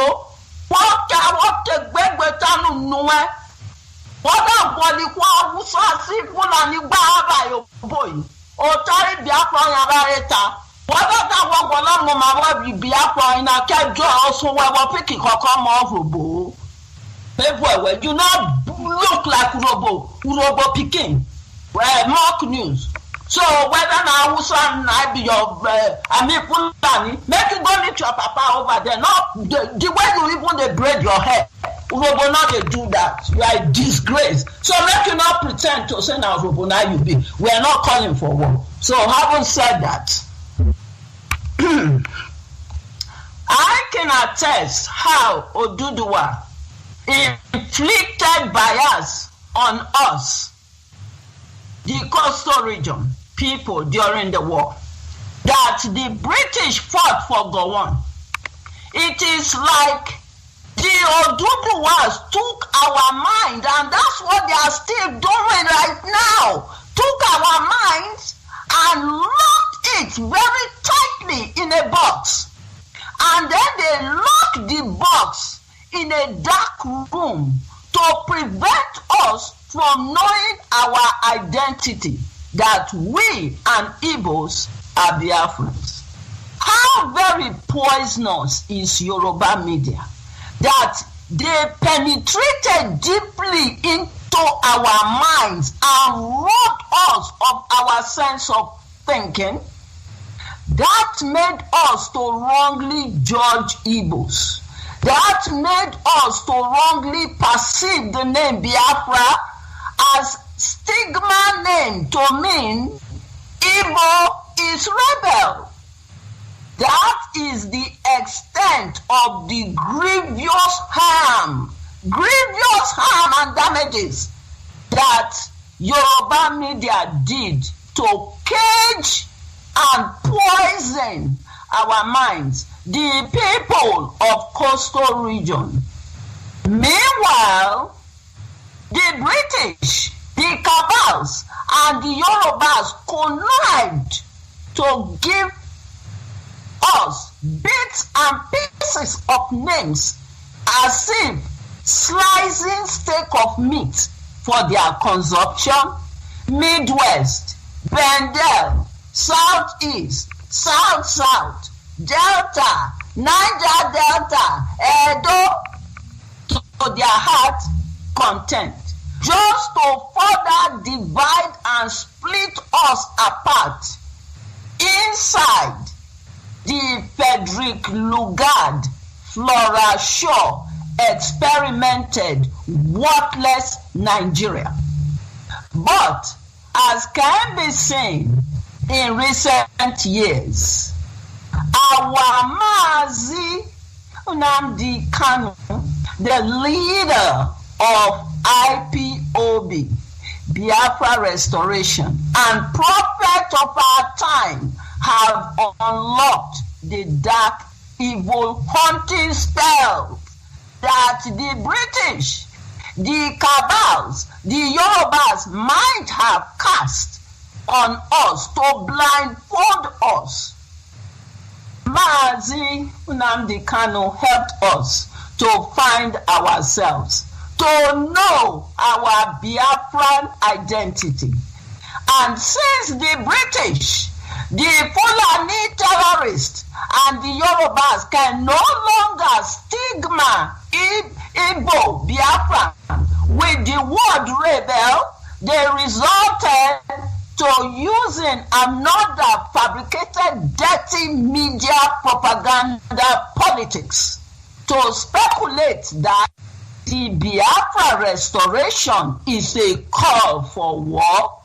What the big betan no? What up, body who saw see full and you buy your boy? Or Tari Biafra Yabareta? What up that one my Biafra in a cat draw also where we're picking her come off Robo? Everywhere, you not look like Robo picking. Well, mock news. So whether now I be your Fulani, make you go meet your papa over there. Not the way you even they braid your hair. Robo not they do that. You are a disgrace. So make you not pretend to say now Robo now you be. We are not calling for war. So having said that, I can attest how Oduduwa inflicted bias on us, the coastal region people during the war, that the British fought for Gowon. It is like the Oduduwas took our mind, and that's what they are still doing right now. Took our minds and locked it very tightly in a box. And then they locked the box in a dark room to prevent us from knowing our identity, that we and Igbos are Biafrans. How very poisonous is Yoruba media, that they penetrated deeply into our minds and robbed us of our sense of thinking. That made us to wrongly judge Igbos. That made us to wrongly perceive the name Biafra as stigma name to mean Igbo is rebel. That is the extent of the grievous harm and damages that Yoruba media did to cage and poison our minds, the people of coastal region. Meanwhile, the British, the cabals, and the Yorubas connived to give us bits and pieces of names as if slicing steak of meat for their consumption. Midwest, Bendel, Southeast, South, Delta, Niger Delta, Edo, to their heart content, just to further divide and split us apart. Inside the Frederick Lugard Flora Shaw experimented worthless Nigeria. But as can be seen in recent years, our Mazi Nnamdi Kanu, the leader of Ipob, Biafra Restoration, and prophet of our time, have unlocked the dark, evil hunting spell that the British, the cabals, the Yorubas might have cast on us to blindfold us. Mazi Nnamdi Kanu helped us to find ourselves, to know our Biafran identity. And since the British, the Fulani terrorists, and the Yorubas can no longer stigma Ipob Biafra with the word rebel, they resorted to using another fabricated dirty media propaganda politics to speculate that the Biafra restoration is a call for war.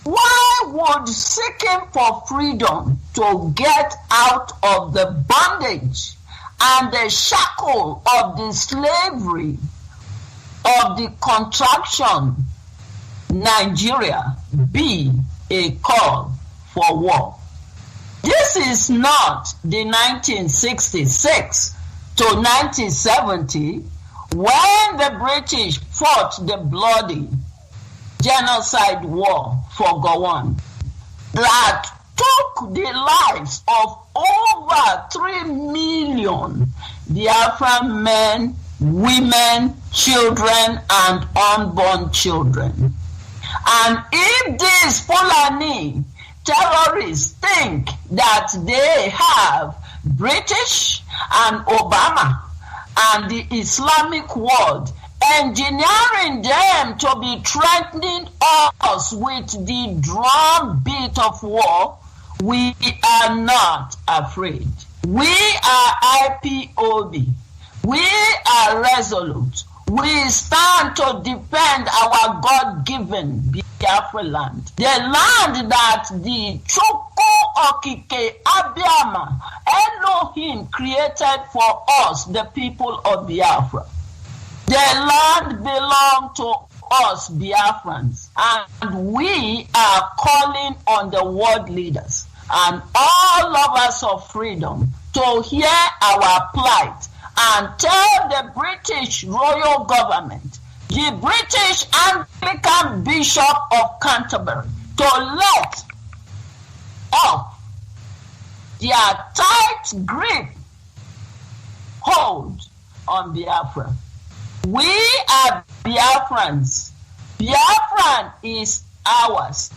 Why would seeking for freedom to get out of the bondage and the shackle of the slavery of the contraction Nigeria be a call for war? This is not the 1966 to 1970 when the British fought the bloody genocide war for Gowon that took the lives of over 3 million Biafran men, women, children, and unborn children. And if these Fulani terrorists think that they have British and Obama and the Islamic world engineering them to be threatening us with the drum beat of war, we are not afraid. We are IPOB. We are resolute. We stand to defend our God-given Biafra land, the land that the Chukwu Okike Abiyama Elohim created for us, the people of Biafra. The land belongs to us Biafrans, and we are calling on the world leaders and all lovers of freedom to hear our plight and tell the British royal government, the British Anglican Bishop of Canterbury, to let off their tight grip hold on Biafra. We are Biafrans. Biafran is ours.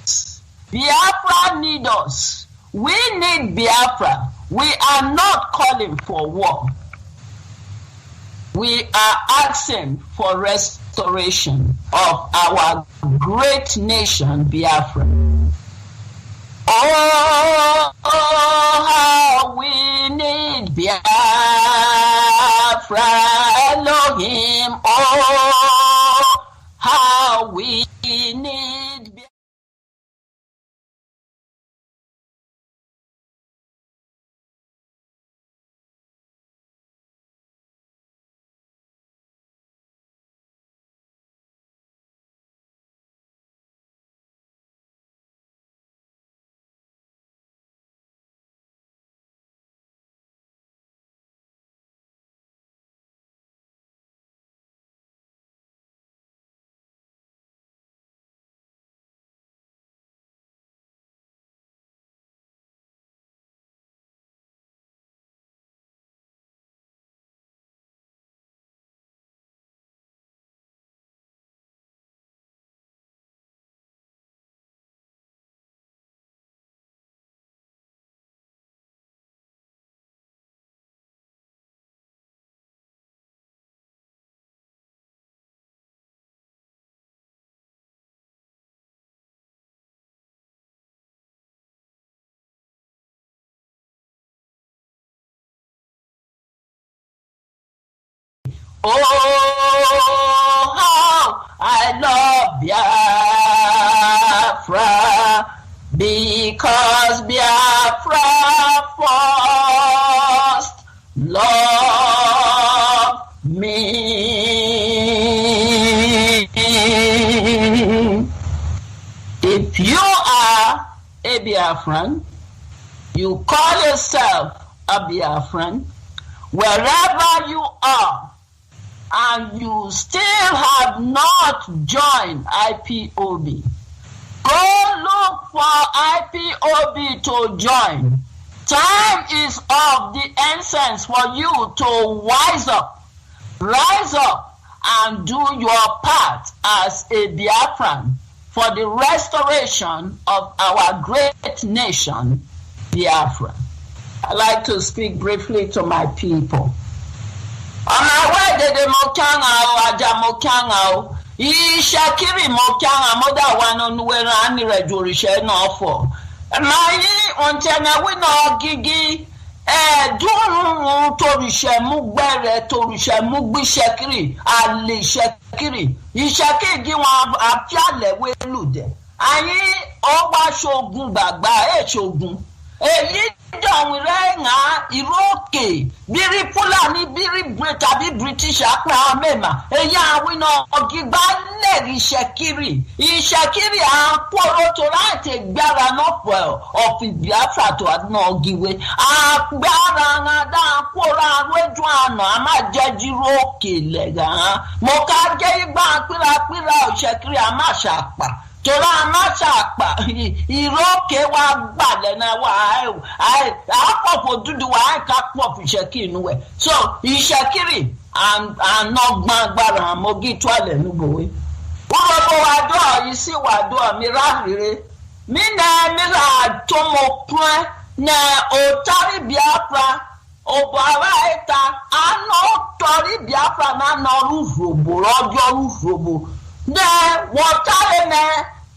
Biafra needs us. We need Biafra. We are not calling for war. We are asking for restoration of our great nation, Biafra. Oh, how we need Biafra, Elohim. Oh, how we need Biafra. Oh, how I love Biafra, because Biafra first loved me. If you are a Biafran, you call yourself a Biafran, wherever you are, and you still have not joined IPOB, go look for IPOB to join. Time is of the essence for you to rise up and do your part as a Biafran for the restoration of our great nation, Biafra. I'd like to speak briefly to my people. On my way, the Mokanga, Aja Mokanga, Ishakiri Mokanga, Moda Wanon, where Annie Rejurisha no for. And my Ontana Wino Gigi, Dun Torisha Mugbere, Torisha Mugbi Shakiri, Ali Shakiri, Ishaki Giwa Apiale, we lude. Aye, Oba Shogun Bagba, Shogun. Don't renga iroke biri Fulani biri Brita British akwa mema eya we no ogigba leri Shakiri akporo to lati gbara no of Biafra to adno giwe agbara nga da akporo aweju ano ama jeji roke lega mo ka je igba pira Shakiri ama sapa Tola Machakpa, Iroke wa bad na wa I pop do I can't pop Shakiri. So Ishakiri and not Magbara Mogi Twale Nuboy. Wado, you see what do a miracle. Mina Tomo Point na Otari Biafra, Obaraeta, and no Tori Biafra na no Rubo, Robo. Ne water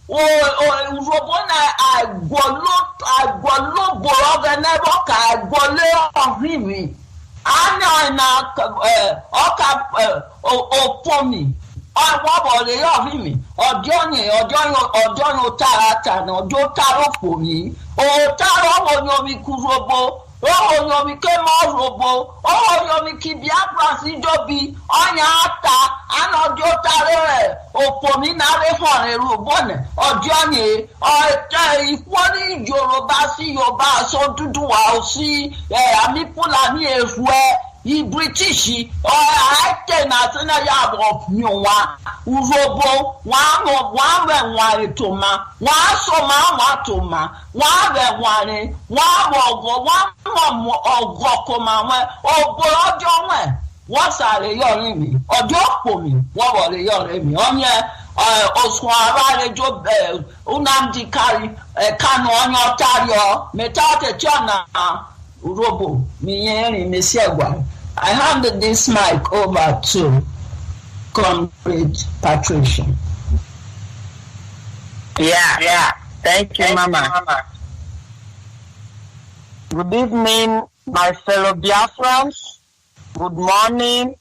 robona agolo boroga never ka agolo ohimi ana na opomi awobole ohimi ojo tarata na ojo taro pomi o taro wonyomi kurobo Oyomi kemo robo, Oyomi Biafra si jobi, Onya ata, anojo tare, Opomi nare fone rubone, Ojoni, Ikwani Yoruba si Yoba so dudu si, Amipula ni efwe, British, I can na yab of Nyowa, Urobo, one toma, one soma, watoma, one Ogokoma, or Borojo, what's are your me, or Jokomi, what were your enemy? Onya, Oswara Job, Unamdi Kari, Kano on your tario, Metate Chana, Urobo, Mieni, Messiagua. I handed this mic over to Comrade Patricia. Yeah. Thank you, Mama. Good evening, my fellow Biafrans. Good morning,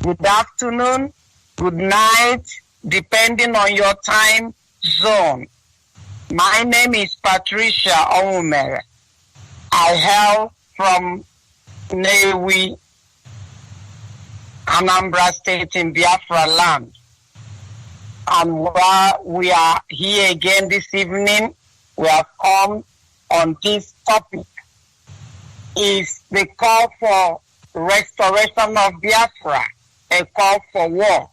good afternoon, good night, depending on your time zone. My name is Patricia Onyeibe. I hail from Newi, Anambra State in Biafra land. And while we are here again this evening, we have come on this topic. Is the call for restoration of Biafra, a call for war.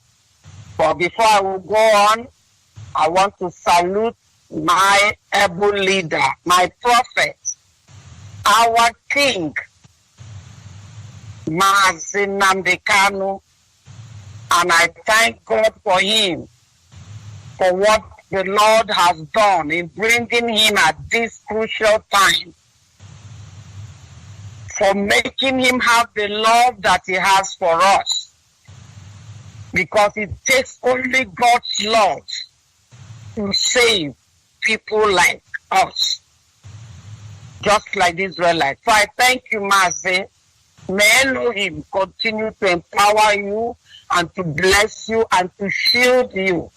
But before I will go on, I want to salute my able leader, my prophet, our king, Mazi, and I thank God for him, for what the Lord has done in bringing him at this crucial time, for making him have the love that he has for us. Because it takes only God's love to save people like us, just like the Israelites. So I thank you, Mazi. May Elohim continue to empower you and to bless you and to shield you.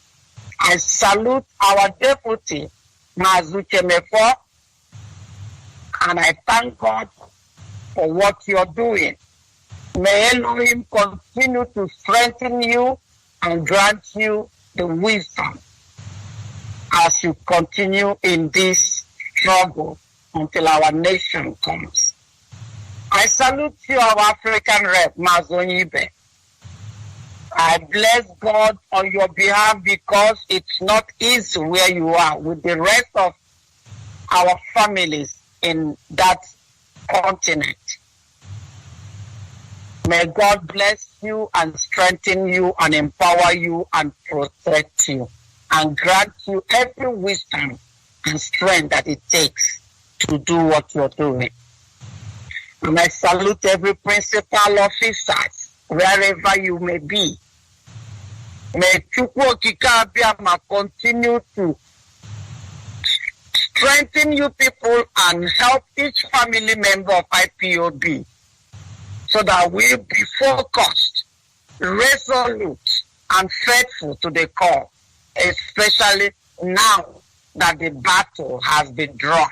I salute our deputy, Mazi Chemefo, and I thank God for what you're doing. May Elohim continue to strengthen you and grant you the wisdom as you continue in this struggle until our nation comes. I salute you, our African rep, Onyeibe. I bless God on your behalf because it's not easy where you are with the rest of our families in that continent. May God bless you and strengthen you and empower you and protect you and grant you every wisdom and strength that it takes to do what you're doing. And I salute every principal officers, wherever you may be. May Chukwu Okike Abiama continue to strengthen you people and help each family member of IPOB so that we'll be focused, resolute, and faithful to the call, especially now that the battle has been drawn.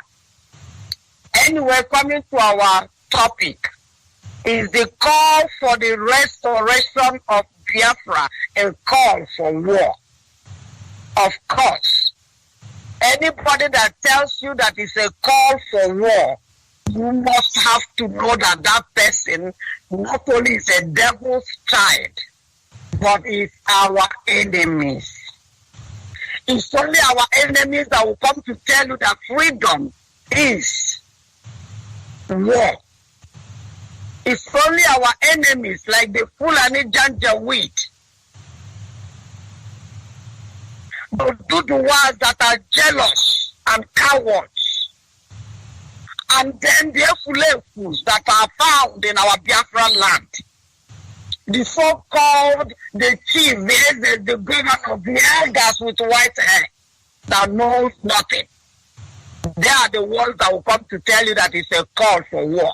Anyway, coming to our topic, is the call for the restoration of Biafra a call for war? Of course. Anybody that tells you that it's a call for war, you must have to know that that person not only is a devil's child, but is our enemies. It's only our enemies that will come to tell you that freedom is war. It's only our enemies, like the Fulani Janjaweed, the Duduwas that are jealous and cowards, and then the Efulefus that are found in our Biafra land. The so-called, the chief, the governor, the elders with white hair that knows nothing. They are the ones that will come to tell you that it's a call for war.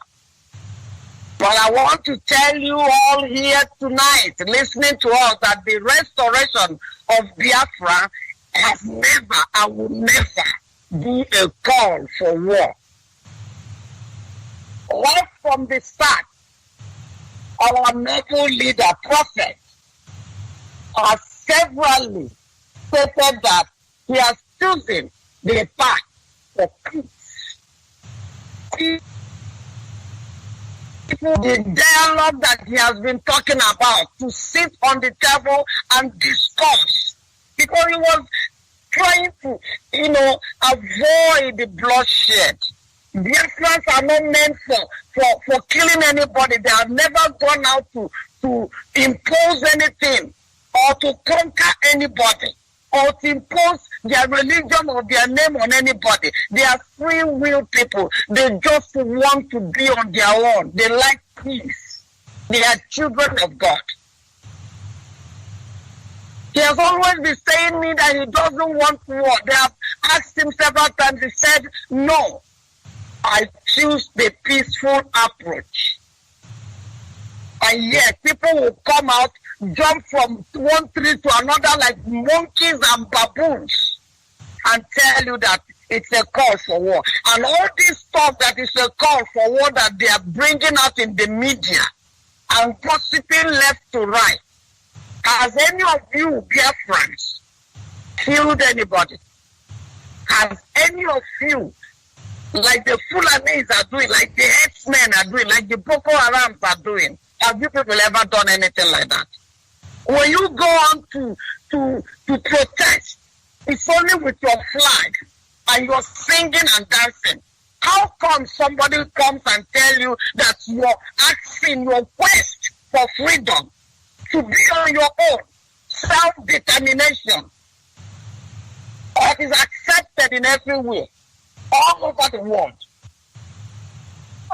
But I want to tell you all here tonight, listening to us, that the restoration of Biafra has never and will never be a call for war. Right from the start, our noble leader, prophet, has severally stated that he has chosen the path for peace. The dialogue that he has been talking about, to sit on the table and discuss, because he was trying to, avoid the bloodshed. Biafrans are not meant for killing anybody. They have never gone out to impose anything or to conquer anybody or to impose their religion or their name on anybody. They are free will people. They just want to be on their own. They like peace. They are children of God. He has always been saying me that he doesn't want war. They have asked him several times. He said, no, I choose the peaceful approach. And yet, people will come out, jump from one tree to another like monkeys and baboons, and tell you that it's a call for war. And all this stuff that is a call for war that they are bringing out in the media and gossiping left to right. Has any of you, Biafrans, killed anybody? Has any of you, like the Fulanis are doing, like the X-Men are doing, like the Boko Harams are doing, have you people ever done anything like that? When you go on to protest, it's only with your flag and you're singing and dancing. How come somebody comes and tell you that you're asking your quest for freedom to be on your own, self-determination, that is accepted in every way, all over the world?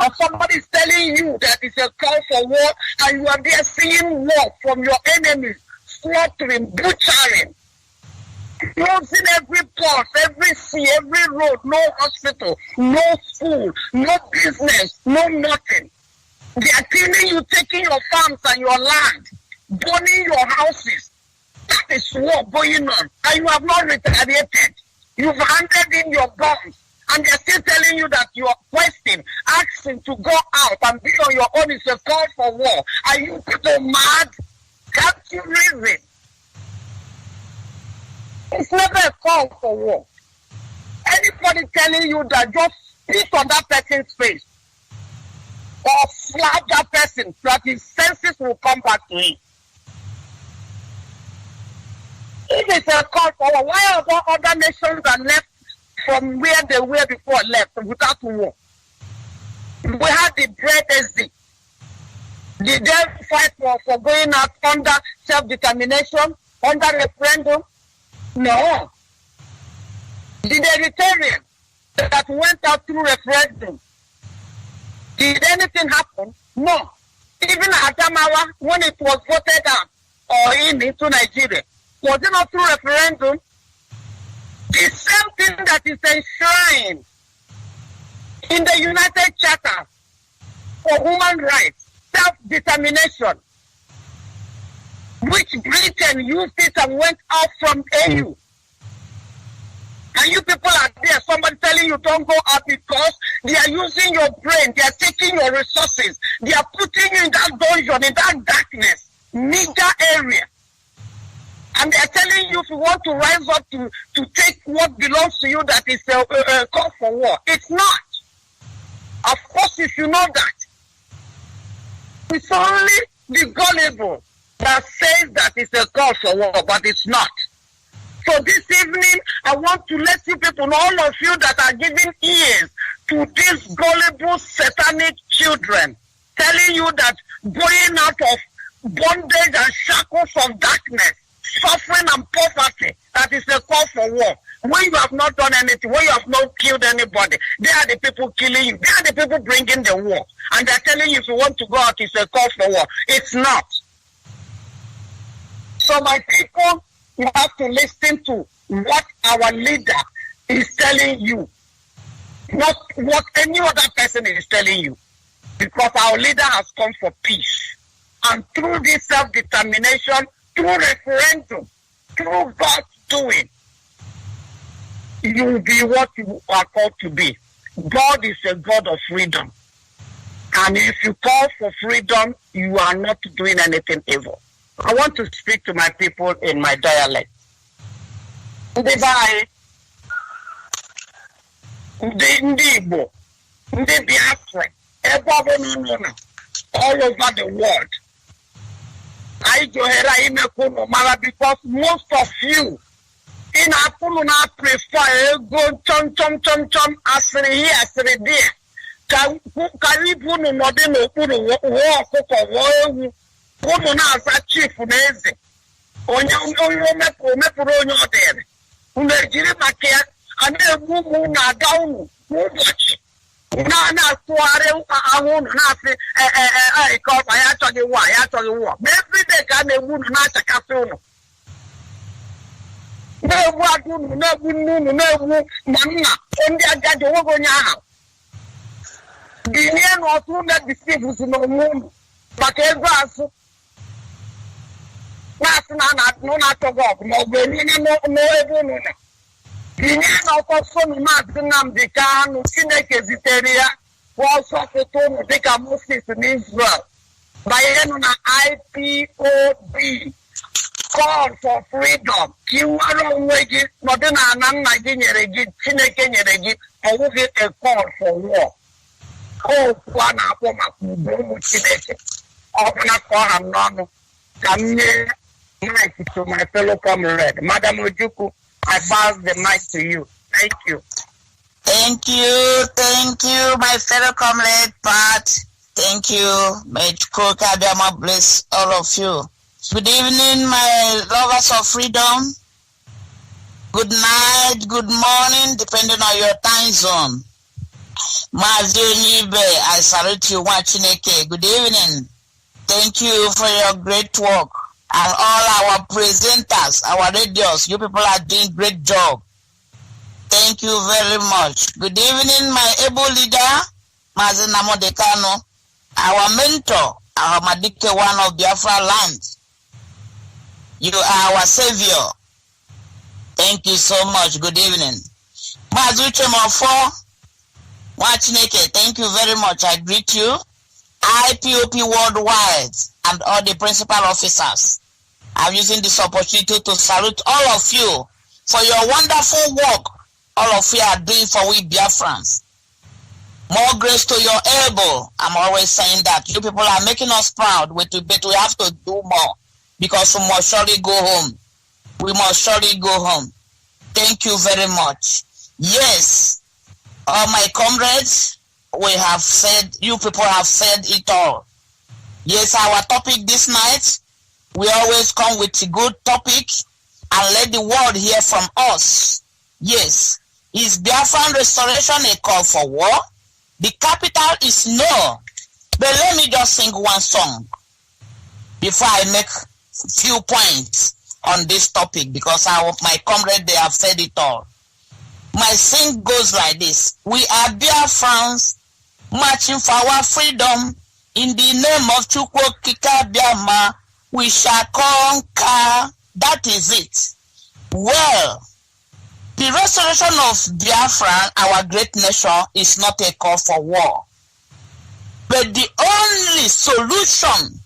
And somebody is telling you that it's a call for war, and you are there seeing war from your enemies, slaughtering, butchering, closing every port, every sea, every road, no hospital, no school, no business, no nothing. They are killing you, taking your farms and your land, burning your houses. That is war going on, and you have not retaliated. You've handed in your guns, and they're still telling you that your question, asking to go out and be on your own, is a call for war. Are you people mad? Can't you reason? It's never a call for war. Anybody telling you that, just spit on that person's face or slap that person so that his senses will come back to him. If it's a call for war, why are there other nations that left from where they were before left without war? We had the Brexit. Did they fight for going out under self-determination, under referendum? No. The Eritreans that went out through referendum, did anything happen? No. Even Adamawa, when it was voted out or into Nigeria, was it not through referendum? The same thing that is enshrined in the United Charter for Human Rights, self-determination, which Britain used it and went out from AU. And you people are there, somebody telling you don't go out because they are using your brain, they are taking your resources, they are putting you in that dungeon, in that darkness, meager area. And they are telling you if you want to rise up to take what belongs to you, that is a call for war. It's not. Of course, you should know that. It's only the gullible that says that it's a call for war, but it's not. So this evening, I want to let you people know, all of you that are giving ears to these gullible satanic children, telling you that going out of bondage and shackles of darkness, suffering and poverty, that is a call for war. When you have not done anything, when you have not killed anybody, they are the people killing you. They are the people bringing the war. And they're telling you if you want to go out, it's a call for war. It's not. So my people, you have to listen to what our leader is telling you, not what any other person is telling you. Because our leader has come for peace. And through this self-determination, through referendum, through God's doing, you will be what you are called to be. God is a God of freedom. And if you call for freedom, you are not doing anything evil. I want to speak to my people in my dialect. Ndị Igbo, ndị Biafra, ebe ọbụla all over the world. I johera imekuno mara because most of you in Apunu na prefer go chom asiri here asiri there. Karibu no node no kunu wo ọkụkọ wo ewu kunu na asa chief n'eze. Onye mepụrụ onye ọdịrị. Unu ejiri maka ya a na-egbu ụmụ na-aga unu n'ụbọchị. Na-atụgharị ahụ unu na-asị ka ọba ya achọghị wụọ, ya achọghị wụọ. Ma everyday ka a na-egbu unu na-achakasị unu. Na-egbu ada unu, na-egbu nne unu, na-egbu ma nna ndị agadi onweghị onye ahụ. Binye n'ọtụ na-edisivusi n'onwe unu maka ego azụ. Na-asị na na-achọghị ọgụ ma ọ bụ enye n'ebe unu nọ. Binye n'ọkọ sonu Mazi Nnamdi Kanu, Chineke zitere ya ọsọ foto unu dịka Moses n'Israel. Banyere na IPOB, call for freedom. Ka ị nwere onwe gị nọdụ na ana nna gị nyere gị, Chineke nyere gị, ọwụghị a call for war. Okwu a na-akpọ maka udo ụmụ Chineke. Ọ bụla ka ọ ha n'ọnụ ka m nye mic to my fellow comrade. Madam Ojukwu, I pass the mic to you. Thank you. Thank you, my fellow comrade Pat. Thank you. May Kabiyama bless all of you. Good evening, my lovers of freedom. Good night, good morning, depending on your time zone. Mazi Onyeibe, I salute you, Chineke. Good evening. Thank you for your great work. And all our presenters, our radios, you people are doing great job. Thank you very much. Good evening, my able leader, Mazi Nnamdi Kanu, our mentor, our Madike one of Biafra land. You are our savior. Thank you so much. Good evening. Mazi Uchemofo, Chineke, thank you very much. I greet you. IPOP worldwide and all the principal officers. I'm using this opportunity to salute all of you for your wonderful work all of you are doing for we Biafrans. More grace to your elbow. I'm always saying that. You people are making us proud, but we have to do more because we must surely go home. we must surely go home. Thank you very much. Yes, all my comrades, we have said, you people have said it all. Yes, our topic this night, we always come with a good topic and let the world hear from us. Yes, is Biafran restoration a call for war? The capital is no. But let me just sing one song before I make few points on this topic, because my comrades, they have said it all. My sing goes like this. We are Biafrans marching for our freedom. In the name of Chukwokika Biama, we shall conquer. That is it. Well, the restoration of Biafra, our great nation, is not a call for war. But the only solution,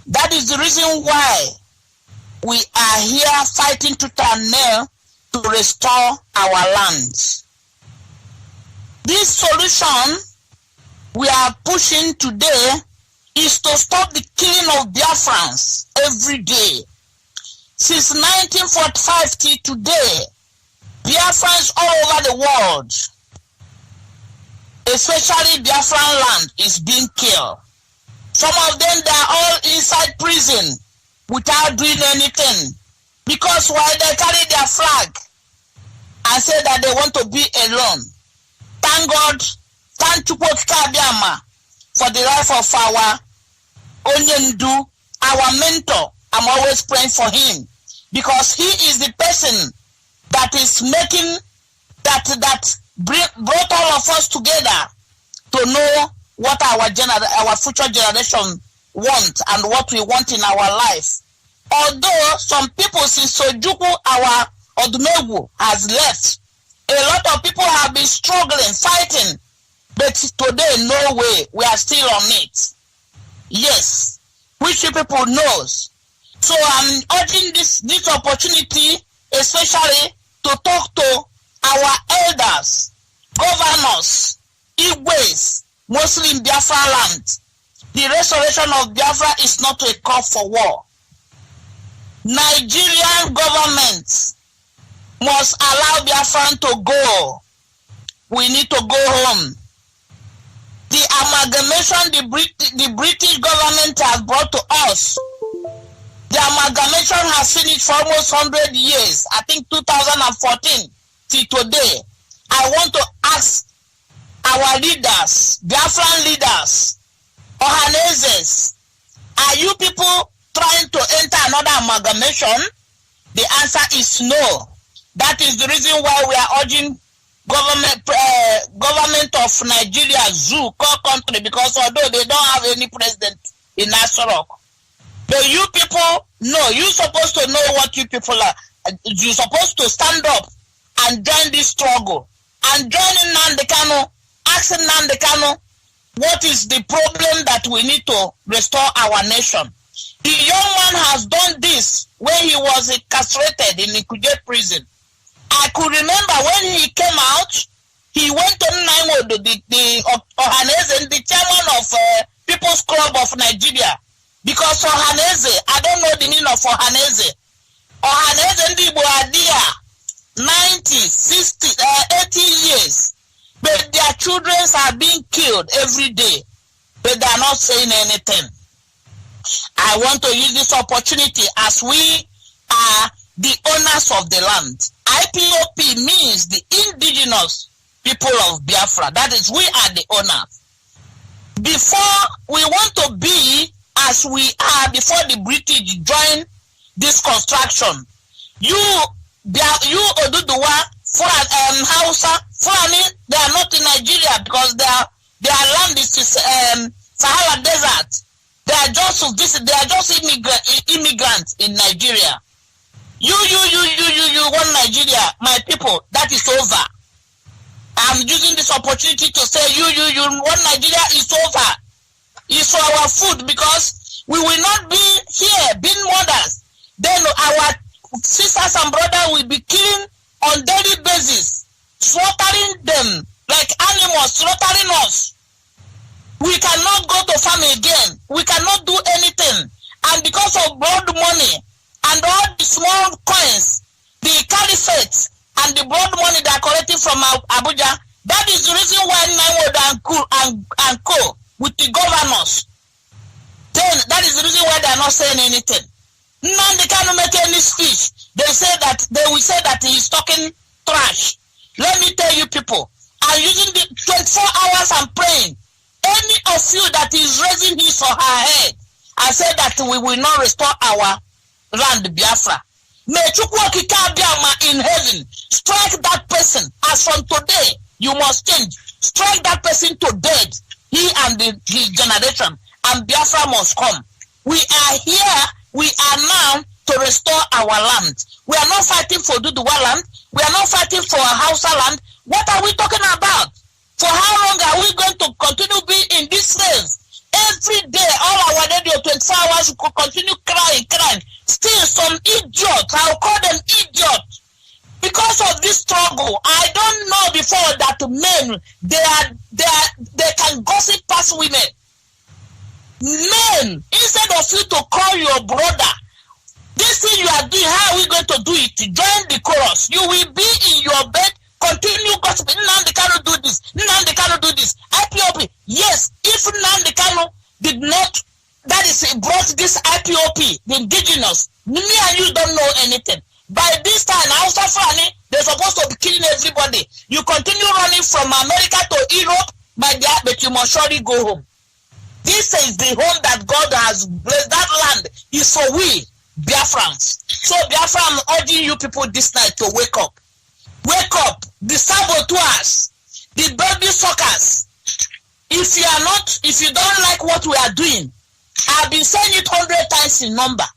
that is the reason why we are here fighting tooth and nail to restore our lands. This solution we are pushing today is to stop the killing of Biafrans every day. Since 1945 till today, Biafrans all over the world, especially Biafran land, is being killed. Some of them, they are all inside prison without doing anything, because while they carry their flag and say that they want to be alone. Thank God, thank Chukwokika Biama for the life of our Onyeibe, our mentor. I'm always praying for him, because he is the person that is making that brought all of us together to know what our future generation want and what we want in our life. Although some people since Sojuku, our Odumegwu, has left, a lot of people have been struggling, fighting, but today, no way, we are still on it. Yes, which you people knows. So I'm urging this opportunity, especially to talk to our elders, governors, Igwes, mostly in Biafra land. The restoration of Biafra is not a call for war. Nigerian government must allow Biafran to go. We need to go home. The amalgamation the British government has brought to us, the amalgamation has finished for almost 100 years. I think 2014 till today. I want to ask our leaders, Biafran leaders, Ohanezes, are you people trying to enter another amalgamation? The answer is no. That is the reason why we are urging government of Nigeria, zoo, core country, because although they don't have any president in Nasarok, but you people know, you're supposed to know what you people are. You're supposed to stand up and join this struggle. And joining Nnamdi Kanu, asking Nnamdi Kanu, what is the problem that we need to restore our nation? The young man has done this when he was incarcerated in Ikuje prison. I could remember when he came out, he went to Naiwo, the Ohaneze, the chairman of People's Club of Nigeria. Because Ohaneze, I don't know the meaning of Ohaneze. Ohaneze and the Boadia, 90, 60, 80 years. But their children are being killed every day. But they are not saying anything. I want to use this opportunity, as we are the owners of the land. IPOP means the indigenous people of Biafra. That is, we are the owners. Before we want to be as we are before the British join this construction, you Oduduwa, Hausa, Fulani, they are not in Nigeria because their land is Sahara Desert. They are just immigrants in Nigeria. You want Nigeria, my people, that is over. I'm using this opportunity to say you want Nigeria is over. It's for our food, because we will not be here being mothers. Then our sisters and brothers will be killing on daily basis, slaughtering them like animals, slaughtering us. We cannot go to farm again. We cannot do anything. And because of blood money and all the small coins, the caliphate and the blood money they are collecting from Abuja, that is the reason why Naiwood and Co with the governors. Then that is the reason why they are not saying anything. None they cannot make any speech. They will say that he is talking trash. Let me tell you people, I'm using the 24 hours and praying. Any of you that is raising his or her head, I say that we will not restore our land, Biafra. May Chukwuokika in heaven strike that person. As from today, you must change. Strike that person to dead. He and his generation. And Biafra must come. We are here. We are now to restore our land. We are not fighting for Duduwa land. We are not fighting for Hausa land. What are we talking about? For how long are we going to continue being in this race? Every day, all our radio 24 hours, we could continue crying. Still, some idiots, I'll call them idiots. Because of this struggle, I don't know before that men, they can gossip past women. Men, instead of you to call your brother, this thing you are doing, how are we going to do it? Join the chorus. You will be in your bed, continue gossiping. Nnamdi Kanu do this. Nnamdi Kanu do this. IPOB. Yes, if Nnamdi Kanu did not, that is, brought this IPOB, the indigenous, me and you don't know anything. By this time, Hausa Fulani, they're supposed to be killing everybody. You continue running from America to Europe, but you must surely go home. This is the home that God has blessed. That land is for we, Biafrans. So Biafra, I'm urging you people this night to wake up. Wake up. The saboteurs, the baby suckers. If you don't like what we are doing, I've been saying it 100 times in number.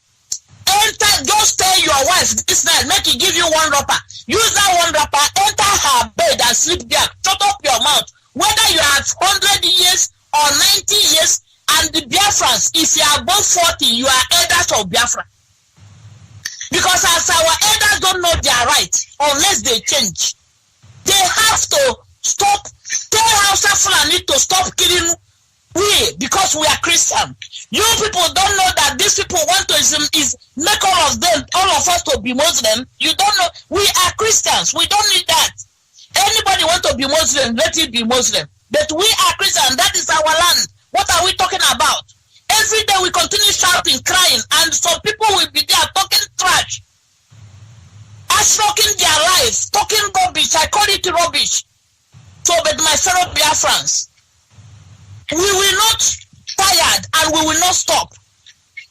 Enter, just tell your wife this night, make it give you one wrapper. Use that one wrapper, enter her bed and sleep there. Shut up your mouth. Whether you have 100 years or 90 years, and the Biafrans, if you are above 40, you are elders of Biafra. Because as our elders don't know their rights unless they change, they have to stop. Tell Hausa Fulani to stop killing we, because we are Christian. You people don't know that these people want to is make all of us to be Muslim. You don't know. We are Christians. We don't need that. Anybody want to be Muslim, let it be Muslim. But we are Christian. That is our land. What are we talking about? Every day we continue shouting, crying, and some people will be there talking trash, talking their lives, talking rubbish. I call it rubbish. So, but my fellow Biafrans, we will not tired and we will not stop.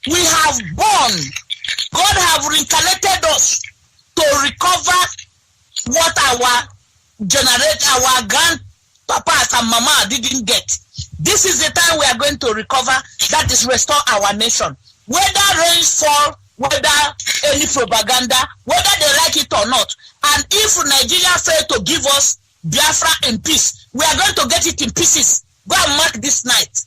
We have born. God have reincarnated us to recover what our grandpapas and mama didn't get. This is the time we are going to recover. That is restore our nation. Whether rain fall, whether any propaganda, whether they like it or not. And if Nigeria fail to give us Biafra in peace, we are going to get it in pieces. Go and mark this night.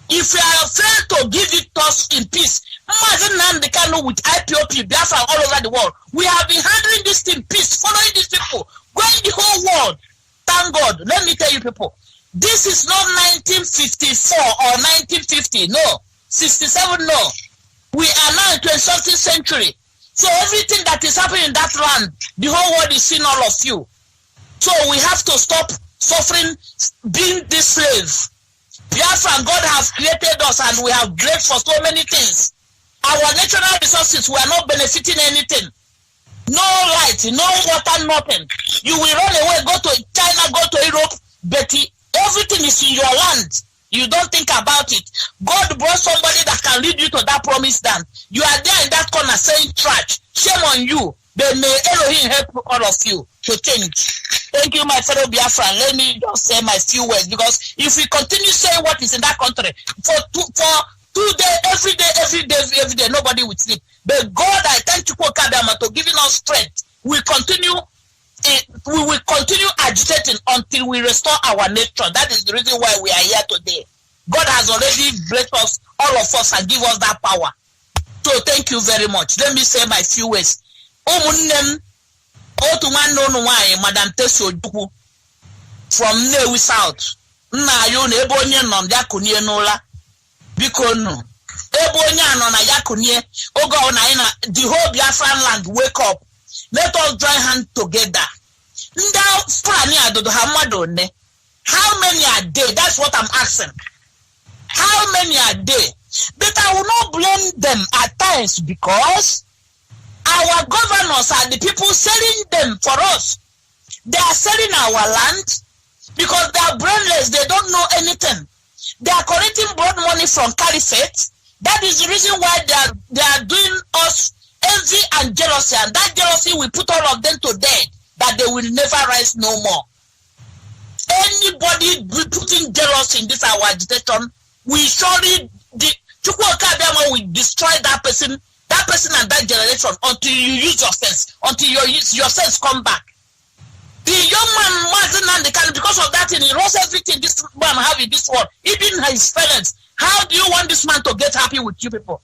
If we are afraid to give it us in peace, Mazi Nnamdi Kanu with IPOB, Biafra all over the world, we have been handling this in peace, following these people, going the whole world. Thank God. Let me tell you people, this is not 1954 or 1950, no. 67, no. We are now in the 20th century. So everything that is happening in that land, the whole world is seeing all of you. So we have to stop suffering, being this slave. Biafra, God has created us and we have great for so many things. Our natural resources, we are not benefiting anything. No light, no water, nothing. You will run away, go to China, go to Europe, but everything is in your land. You don't think about it. God brought somebody that can lead you to that promised land. You are there in that corner saying trash. Shame on you. But may Elohim help all of you to change. Thank you, my fellow Biafra. Let me just say my few words, because if we continue saying what is in that country for 2 days, every day, nobody will sleep. But God, I thank you for Kadama to giving us strength. We will continue agitating until we restore our nature. That is the reason why we are here today. God has already blessed us, all of us, and give us that power. So thank you very much. Let me say my few words. Madam Tessio Duku from Newi South. Na yo na ebe onye nọ ndị akụnie n'ụla. Biko nụ, The whole Biafran land wake up. Let us join hands together. How many are they? That's what I'm asking. How many are they? But I will not blame them at times because our governors are the people selling them for us. They are selling our land because they are brainless. They don't know anything. They are collecting blood money from caliphate. That is the reason why they are doing us envy and jealousy. And that jealousy will put all of them to death, that they will never rise no more. Anybody putting jealousy in this our agitation, we surely will destroy that person and that generation until you use your sense, until your sense come back. The young man Mazi, because of that, he lost everything this man have in this world, even his parents. How do you want this man to get happy with you people?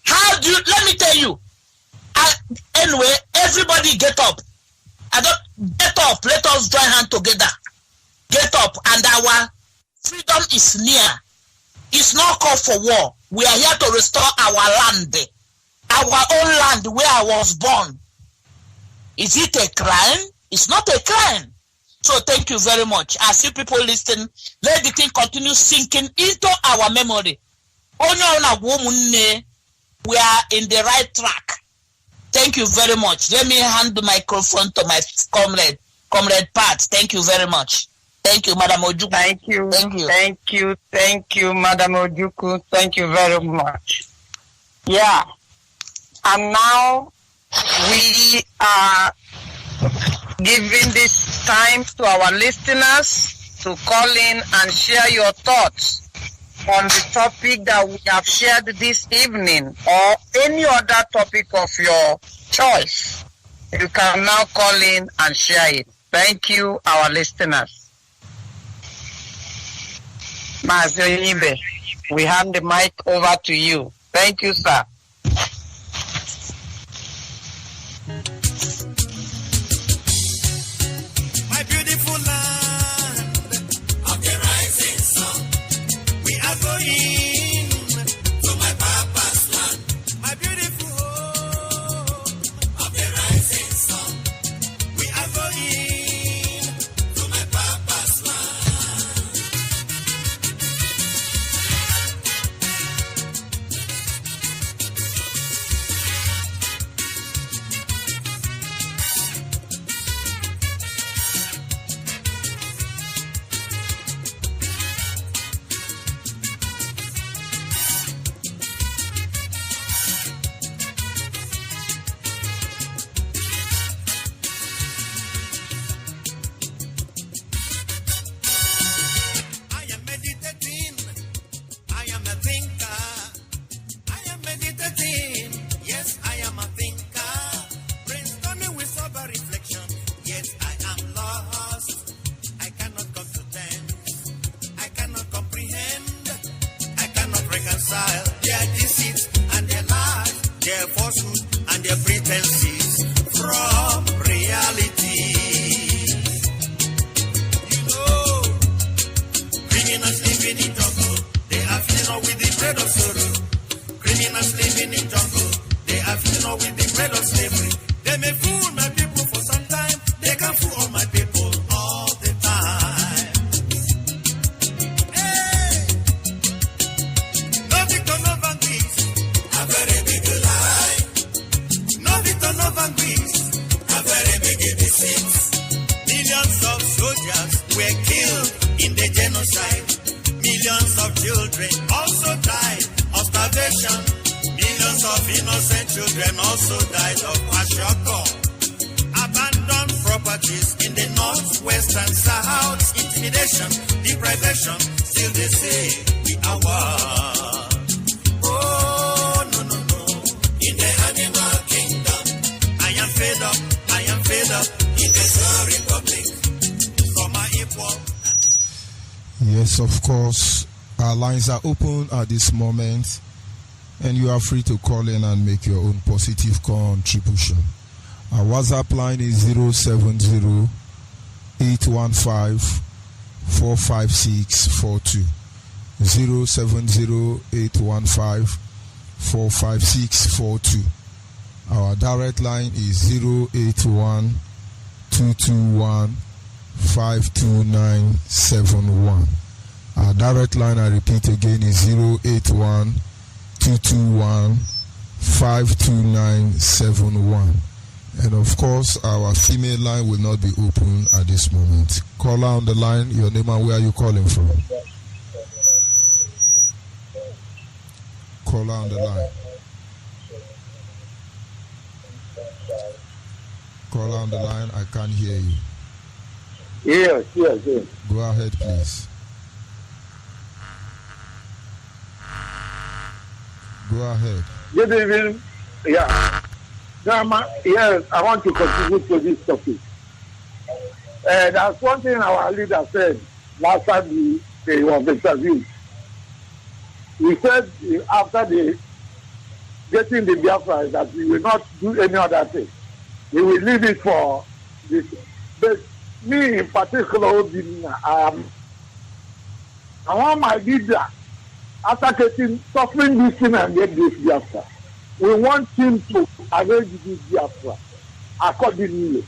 Let me tell you. Anyway, everybody get up. Get up. Let us join hands together. Get up, and our freedom is near. It's not called for war. We are here to restore our land, our own land where I was born. Is it a crime? It's not a crime. So thank you very much. As you people listen, let the thing continue sinking into our memory. We are in the right track. Thank you very much. Let me hand the microphone to my comrade Pat. Thank you very much. Thank you, Madam Ojuku. Thank you, Madam Ojuku. Thank you very much. Yeah. And now we are giving this time to our listeners to call in and share your thoughts on the topic that we have shared this evening or any other topic of your choice. You can now call in and share it. Thank you, our listeners. Mazi Onyeibe, we hand the mic over to you. Thank you, sir. My beautiful land of the rising sun, we are going to my papa's land. My beautiful home of the rising sun, we are going to my papa's land. Their deceits and their lies, their falsehood and their pretenses from reality. You know, criminals living in jungle, they are feeding on with the bread of sorrow. Criminals living in jungle, they are feeding on with the bread of slavery. They may fool my people for some time, they can fool all my people all the time. Millions of soldiers were killed in the genocide. Millions of children also died of starvation. Millions of innocent children also died of kwashiorkor. Abandoned properties in the northwest and south, intimidation, deprivation, still they say we are one. Oh, no, no, no. In the animal kingdom, I am fed up in the Soul Republic. From my Ipob. Yes, of course. Our lines are open at this moment, and you are free to call in and make your own positive contribution. Our WhatsApp line is 070-815-45642. 070-815-45642. Our direct line is 081-221-52971. Our direct line, I repeat again, is 081-221-52971. And of course, our female line will not be open at this moment. Caller on the line, your name and where are you calling from? Caller on the line. Caller on the line, I can't hear you. Yes. Go ahead, please. Go ahead. Good evening. Yeah. Yes, I want to contribute to this topic. That's one thing our leader said last time he was interviewed. He said after getting the Biafra that he will not do any other thing. He will leave it for this. But me in particular, I want my leader, after suffering this thing and get this Biafra, we want him to arrange this Biafra accordingly.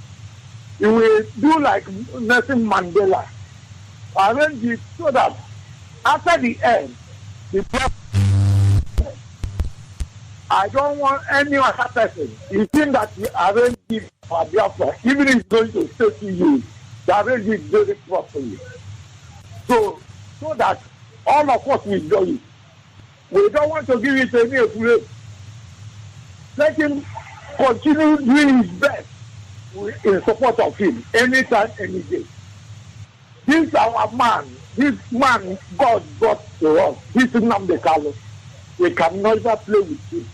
He will do like Nelson Mandela, arrange it so that after the end, the Biafra, I don't want any other person. You think that you arrange it for Biafra, even if it's going to stay to you, to arrange it very properly. So that all of us will do it. We don't want to give it any place. Let him continue doing his best in support of him, anytime, any day. This is our man. This man God brought to us. This is Nnamdi Kanu. We can never play with him.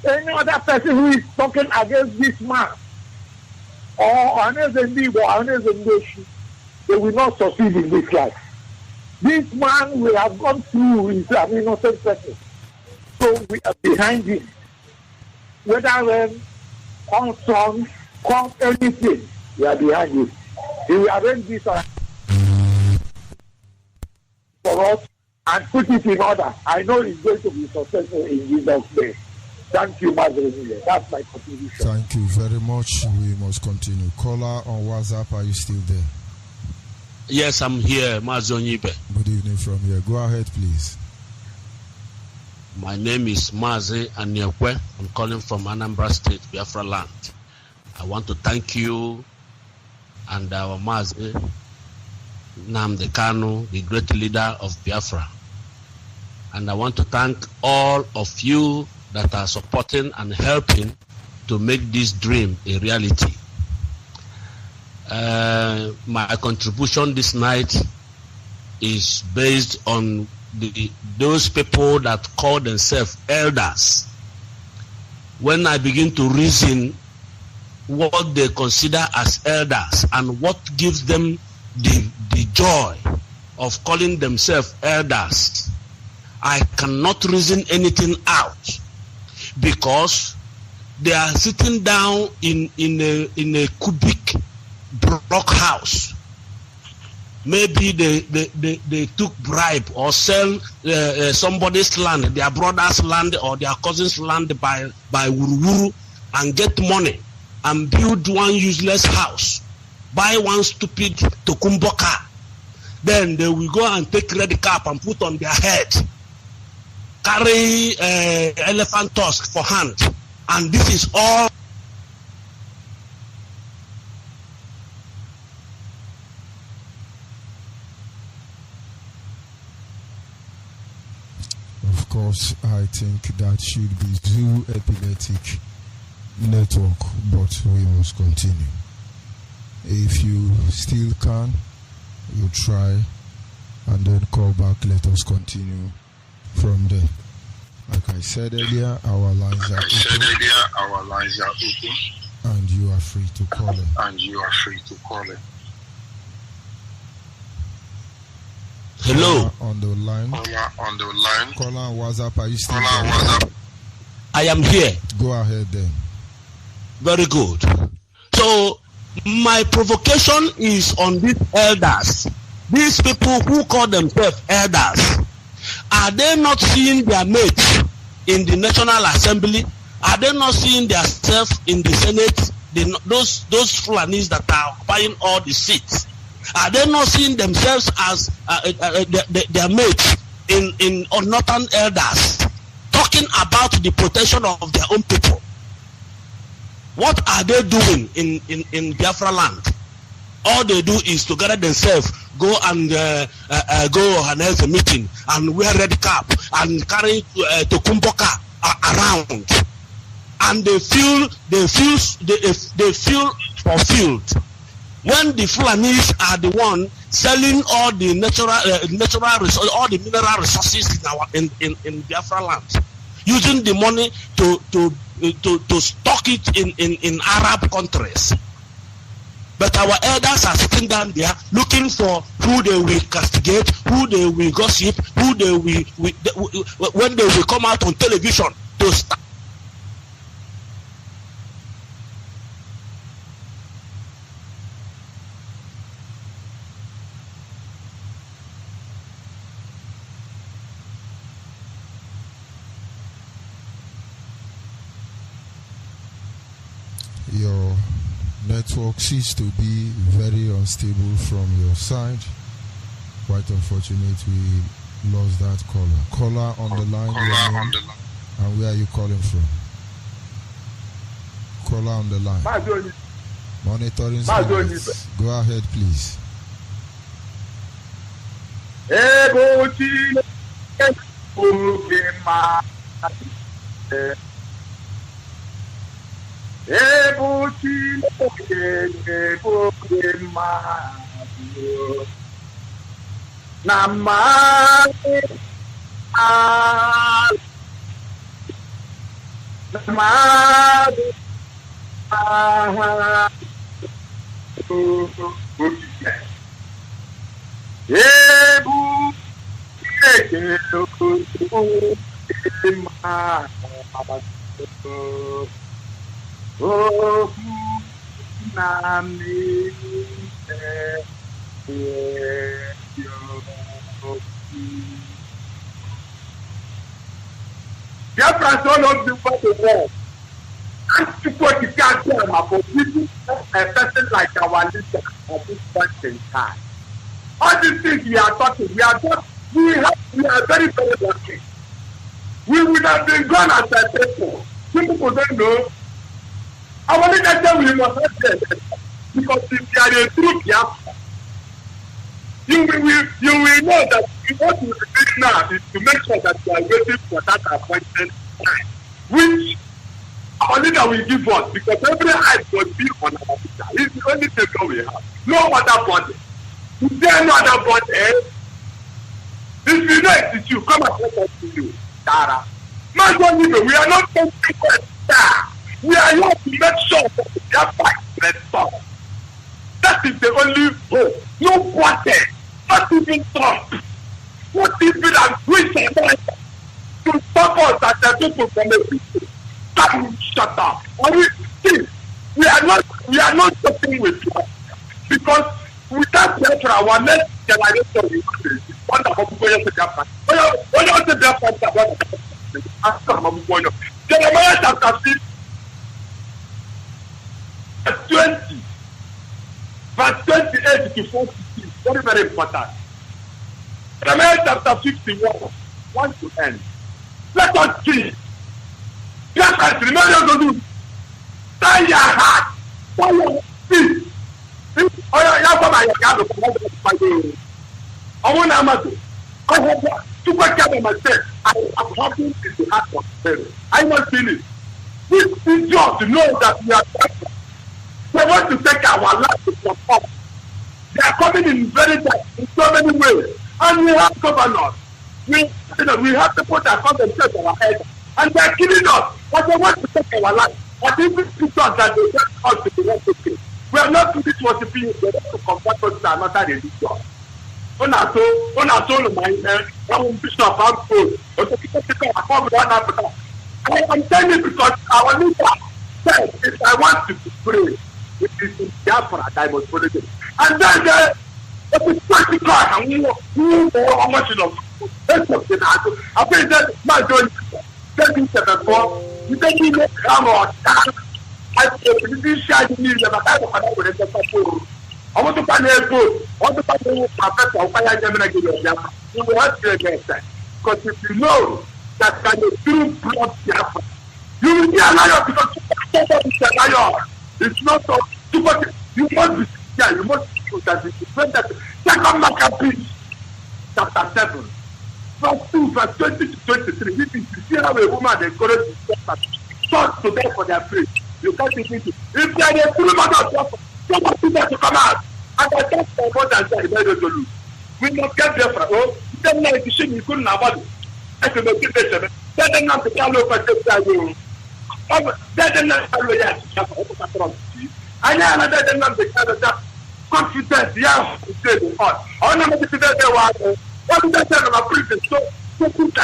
Any other person who is talking against this man, or they will not succeed in this life. This man will have gone through, is an innocent person. So we are behind him. Whether rain, come sun, come anything, we are behind him. He will arrange this for us and put it in order. I know it's going to be successful in Jesus' name. Thank you, Mazi. That's my contribution. Thank you very much. We must continue. Caller on WhatsApp, are you still there? Yes, I'm here, Mazi Onyeibe. Good evening from here. Go ahead, please. My name is Mazi Onyeibe. I'm calling from Anambra State, Biafra land. I want to thank you and our Mazi Nnamdi Kanu, the great leader of Biafra. And I want to thank all of you that are supporting and helping to make this dream a reality. My contribution this night is based on those people that call themselves elders. When I begin to reason what they consider as elders and what gives them the joy of calling themselves elders, I cannot reason anything out, because they are sitting down in a cubic block house. Maybe they took bribe or sell somebody's land, their brother's land or their cousin's land by wuru and get money and build one useless house, buy one stupid Tokumbo car. Then they will go and take red cap and put on their head, carry elephant tusk for hand, and this is all. Of course, I think that should be Zoo Epileptic Network, but we must continue. If you still can, you try and then call back. Let us continue from there. Like I said earlier, our lines are open. And you are free to call in. Hello. On the line. Caller on WhatsApp, are you still there? I am here. Go ahead then. Very good. So my provocation is on these elders, these people who call themselves elders. Are they not seeing their mates in the National Assembly? Are they not seeing themselves in the Senate? Those Fulanis that are occupying all the seats, are they not seeing themselves as their mates in northern elders talking about the protection of their own people? What are they doing in Biafra land? All they do is to gather themselves, go and go and have a meeting and wear red cap and carry Tokumboka around, and they feel fulfilled when the Fulanis are the one selling all the natural all the mineral resources in Biafra land, using the money to stock it in Arab countries. But our elders are sitting down there looking for who they will castigate, who they will gossip, who they will when they will come out on television to start. Your network seems to be very unstable from your side. Quite unfortunate, we lost that caller. Caller on the line. And where are you calling from? Caller on the line. Monitoring service. Go ahead, please. Biafra all over the world. And people can't tell them about people, a person like our leader at this point in time. All these things we are talking, we are very, very lucky. We would have been gone as a people. People don't know. Our leader we must have them because if they are a true Biafra, you will know that what we will do now is to make sure that we are waiting for that appointed time, which our leader will give us, because every eye will be on our leader. It's the only thing we have. No other body. Is there no other body? If you know it is you, come and let us to you, Tara. Mazi, we are not going to star. We are here to make sure that we are back restored. That is the only hope. No body. Not even Trump, not even a British America to stop us as the people from the people. That will shut up. And we are not talking with you, because without Biafra, our next generation will be wonderful. Jeremiah chapter 6, verse 20, verse 28 to 40. Very, very important. Jeremiah chapter 51, 1 to end. Let us see. Yes, remember to do. Tie your heart, tie your feet. Oh, yeah, come on, I want to amateur. I have to go to myself. I am happy in the heart of Pharaoh. I must finish. This is just to know that we are better. We want to take our life to support. They are coming in very tight in so many ways. And we have governors. We have people that come themselves on our head. And they are killing us. But they want to take our life. But even people that they want us to be worshiping. We are not doing this worshiping. They want to convert us to another religion. I am telling you because our leader said, if I want to pray, it is in Biafra that I must follow it. And then the practical and we much enough. Let's look at that. I think that my joint, 774, you think you make come on. I think this shiny news about that. I want to find a book. I want to find a professor of fire. You will have to against that. Because if you know that can be true blood Biafra, you will be a liar because you are a liar. It's not so stupid. You must be, yeah, you must be that it's different. That second Maccabees, chapter 7, verse 2, verse 20 to 23. This is to see how a woman encourages sought to die for their faith. You can't think it. If they are a true man of Biafra, somebody to come out. And I can't say more than that. We must get Biafra. Oh, then I think you couldn't have it. I can make it. Then not the fellow for the then not the I know another than the confidence. Yeah, say the heart. I know the what is that of a prison? So good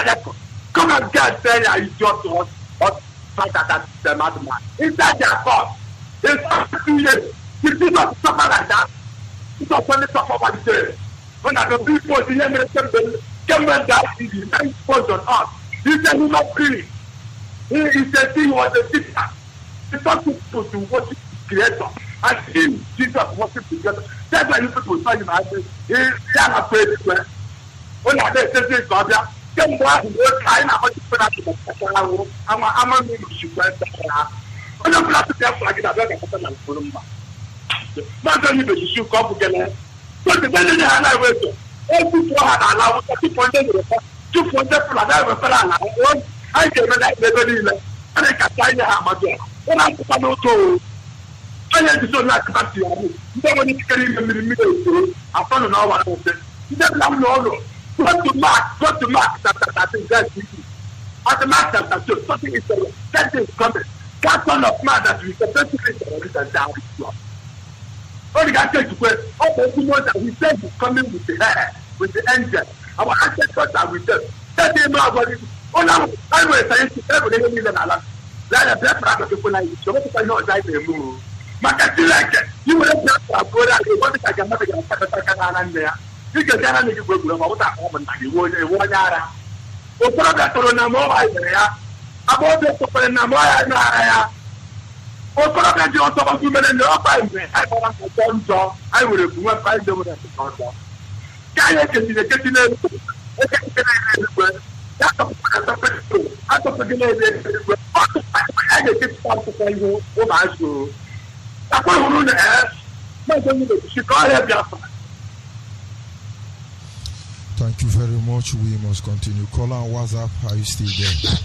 come and get there. I just want what that the madman. Is that their fault? It's not 2 years. You do not suffer like that. It's not only suffer one day. When I can be for the young came and died in the night on us. He's a human being. He said he was a sister. He's not supposed to worship the Creator. And him, Jesus, worship the Creator. That's why you people find him as he's not afraid to swear. When I say this, God, come back and work. I'm not going to put out I'm not going to shoot that. I'm not going to tell you that I'm not going to not going to shoot up again. But the better than I will. Every had allowed 2.0 I came like the and I can find a hammer. When I put an auto, I had to so like that. You don't want to carry them in the middle. I found an hour of them. You don't know. Got to mark that thing that's at the master that just something is that is coming. That son of man that we supposed to be down. All you got to take away, all the people that we said is coming with the hair, with the angel. Our ancestors are with them. That they know about it. Oh, now, I will say to everybody in the land. That the Biafra people like you. So what if I know that they move? Makati like you will have to go there. You want to take another can there. You can tell me you go about that woman. You want a water. O proprio torna nuova idea. A volte torna nuova idea. O proprio di otto va più bene no fai. Hai fatto tanto. Hai voluto come fai devo da cosa. Che ti dice che ti ne e che ti ne ya to perché ne che ti sta facendo o basso. Da quello non è. Ma se si corre Biafra. Thank you very much. We must continue. Call on WhatsApp. Are you still there?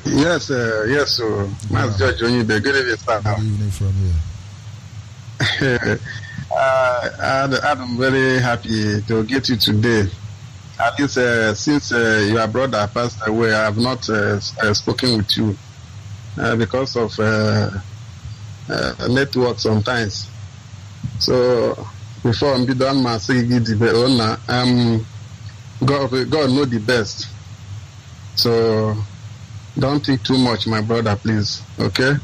Yes, yes, Mazi George Onyeibe. Good evening, sir. Good evening from here. I'm very happy to get you today. At least since your brother passed away, I have not spoken with you because of network sometimes. So before I'm done, Mazi God know the best. So don't think too much, my brother, please. Okay?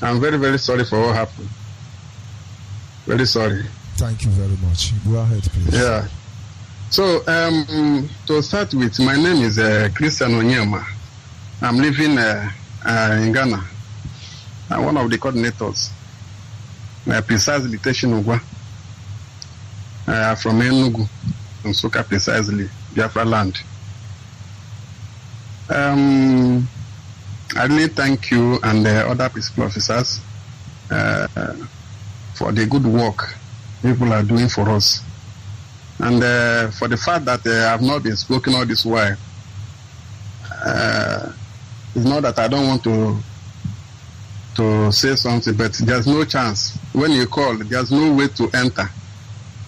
I'm very, very sorry for what happened. Very sorry. Thank you very much. Go ahead, please. Yeah. So, to start with, my name is Christian Onyeibe. I'm living in Ghana. I'm one of the coordinators. Precisely, Teshinugwa. From Enugu, from Soka, precisely, Biafra land. I really thank you and the other principal officers for the good work people are doing for us. And for the fact that I have not been spoken all this while, it's not that I don't want to say something, but there's no chance. When you call, there's no way to enter.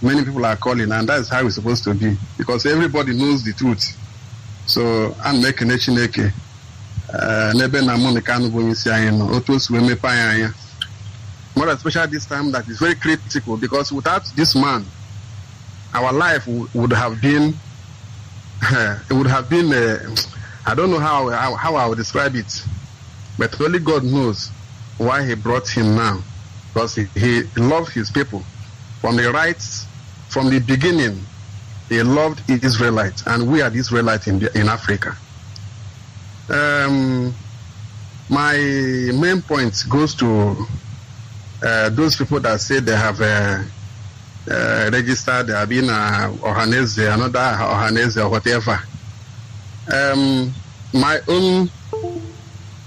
Many people are calling, and that's how it's supposed to be, because everybody knows the truth. So I'm making a chineke. More especially this time that is very critical, because without this man, our life would have been, it would have been, I don't know how I would describe it, but only God knows why he brought him now, because he loved his people from the beginning. a loved Israelite, and we are the Israelites in Africa. My main point goes to those people that say they have registered, they have been Ohanese, another Ohanese, or whatever. My own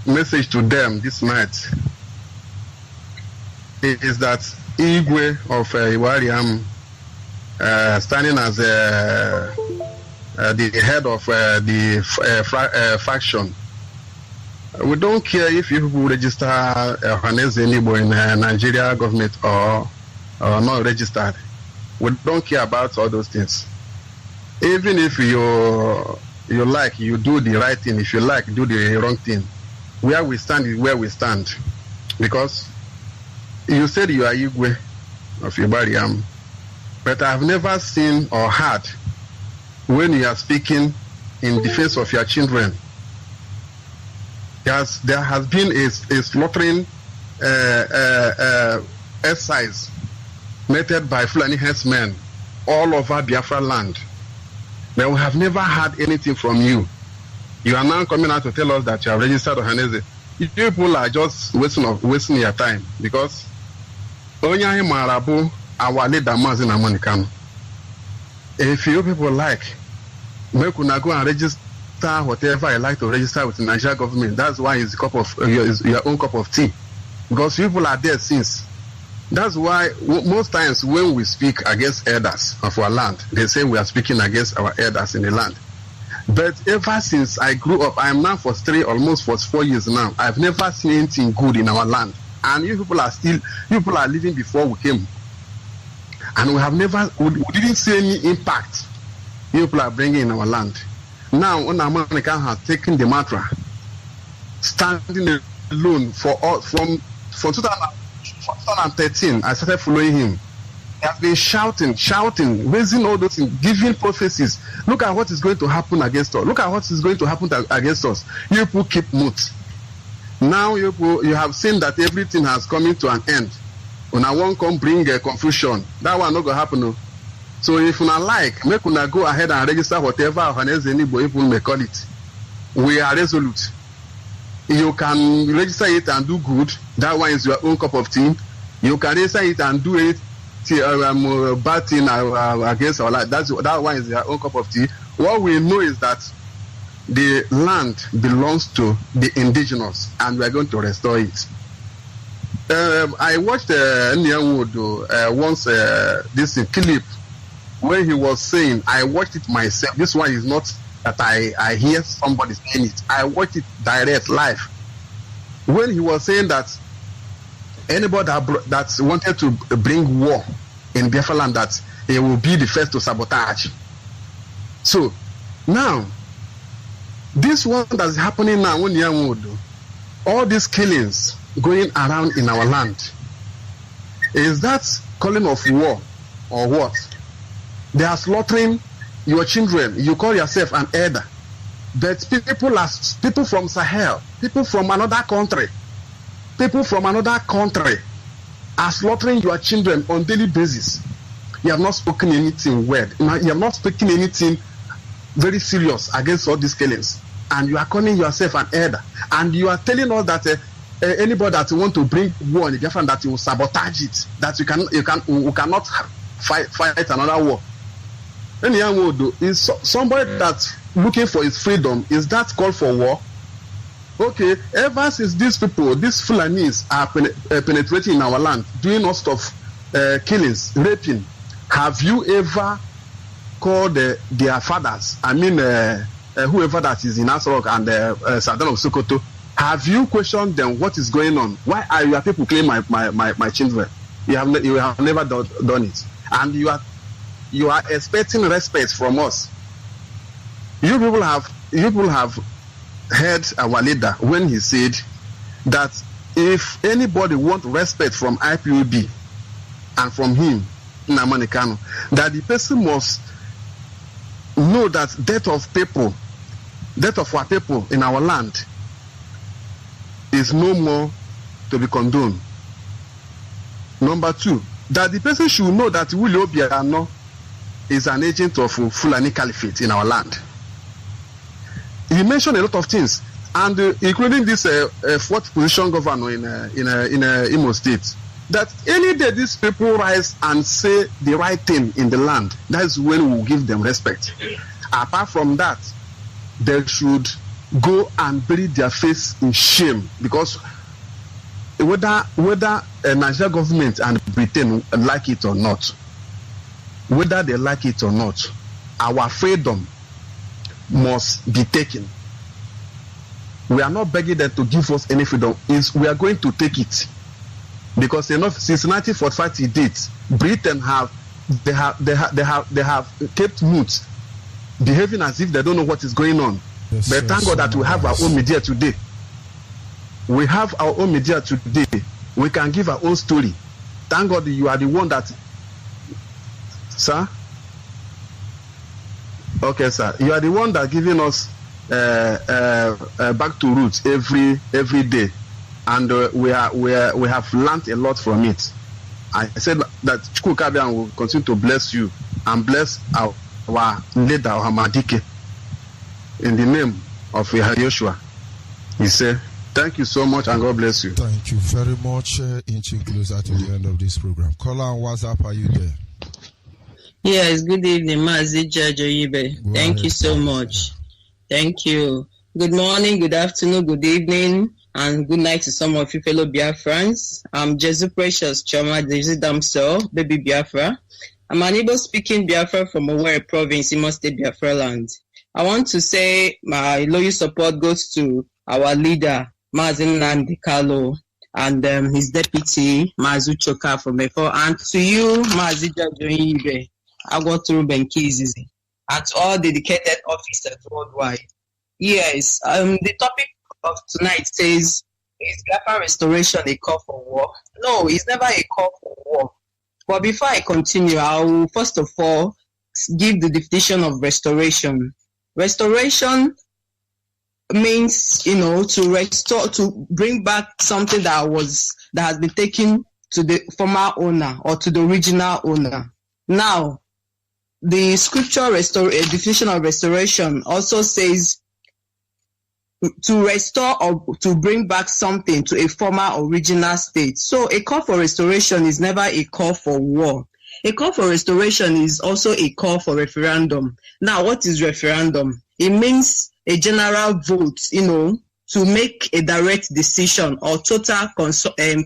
message to them this night is that Igwe of Iwariam, standing as the head of the faction, we don't care if you people register Ohanese Igbo in Nigeria government or not registered. We don't care about all those things. Even if you like, you do the right thing. If you like, do the wrong thing. Where we stand is where we stand. Because you said you are Igwe of Ibariam, but I have never seen or heard when you are speaking in defense of your children. There has been a slaughtering exercise meted by Fulani herdsmen all over Biafra land. But we have never heard anything from you. You are now coming out to tell us that you have registered Ohanese. You people are just wasting your time, because Onyeibe Marabu, our leader, Mazi na Monikano. If you people like, we could go and register whatever I like to register with the Nigerian government. That's why it's your own cup of tea. Because people are there since. That's why most times when we speak against elders of our land, they say we are speaking against our elders in the land. But ever since I grew up, I am now for almost 4 years now, I've never seen anything good in our land. And you people are living before we came. And we didn't see any impact you people are bringing in our land. Now, America has taken the mantra, standing alone from 2013, I started following him. He has been shouting, raising all those things, giving prophecies. Look at what is going to happen against us. Look at what is going to happen against us. You people keep mute. Now you have seen that everything has come to an end. When I won't come bring confusion, that one not going to happen. No. So if you like, make una go ahead and register whatever Ohanese Igbo people may call it. We are resolute. You can register it and do good. That one is your own cup of tea. You can register it and do it bad thing against our life. That one is your own cup of tea. What we know is that the land belongs to the indigenous, and we are going to restore it. I watched Nyanwodo once this clip where he was saying, I watched it myself. This one is not that I hear somebody saying it. I watched it direct live. When he was saying that anybody that wanted to bring war in Biafra land, that he will be the first to sabotage. So now, this one that's happening now, all these killings going around in our land, is that calling of war or what? They are slaughtering your children. You call yourself an elder, but people from Sahel, people from another country are slaughtering your children on daily basis. You have not spoken anything weird. You have not spoken anything very serious against all these killings, and you are calling yourself an elder, and you are telling us that anybody that want to bring war in the Biafra, that you will sabotage it, that we cannot fight another war. Is somebody that's looking for his freedom, is that call for war? Okay, ever since these people, these Fulanis are penetrating in our land, doing all stuff, killings, raping, have you ever called their fathers? I mean, whoever that is in Asarok and Sadan of Sokoto, have you questioned them what is going on? Why are your people claim my children? You have never done it, and you are expecting respect from us. You people have heard our leader when he said that if anybody wants respect from IPOB and from him, Nnamani Kanu, that the person must know that death of our people in our land is no more to be condoned. Number two, that the person should know that Willie Obiano is an agent of Fulani Caliphate in our land. He mentioned a lot of things, and including this fourth position governor in Imo State, that any day these people rise and say the right thing in the land, that's when we will give them respect. Apart from that, they should go and bury their face in shame, because whether Nigeria government and Britain like it or not, whether they like it or not, our freedom must be taken. We are not begging them to give us any freedom. We are going to take it, because since 1945 to date, Britain have kept mute, behaving as if they don't know what is going on. Yes, but thank God that we have our own media today. We have our own media today. We can give our own story. Thank God you are the one that, sir. Okay, sir. You are the one that giving us back to roots every day, and we have learned a lot from it. I said that Chukwukabian will continue to bless you and bless our leader Hamadike in the name of Joshua. He said, thank you so much and God bless you. Thank you very much. Inching closer to the end of this program. Caller on WhatsApp, are you there? Yes, good evening, Mazi Onyeibe. Thank you so much. Thank you. Good morning, good afternoon, good evening, and good night to some of you fellow Biafrans. I'm Jesu Precious Choma Daisy Damso, baby Biafra. I'm an Igbo speaking Biafra from Owerri province, Imo State, Biafra land. I want to say my loyal support goes to our leader, Mazi Nnamdi Kanu, and his deputy, Mazi Choka from Efo, and to you, Mazi Onyeibe, Agwaturu Benkizizi, and to all dedicated officers worldwide. Yes, the topic of tonight says, is Biafra restoration a call for war? No, it's never a call for war. But before I continue, I will first of all give the definition of restoration. Restoration means, to restore, to bring back something that has been taken to the former owner or to the original owner. Now, the scripture definition of restoration also says to restore or to bring back something to a former original state. So a call for restoration is never a call for war. A call for restoration is also a call for referendum. Now, what is referendum? It means a general vote, to make a direct decision or total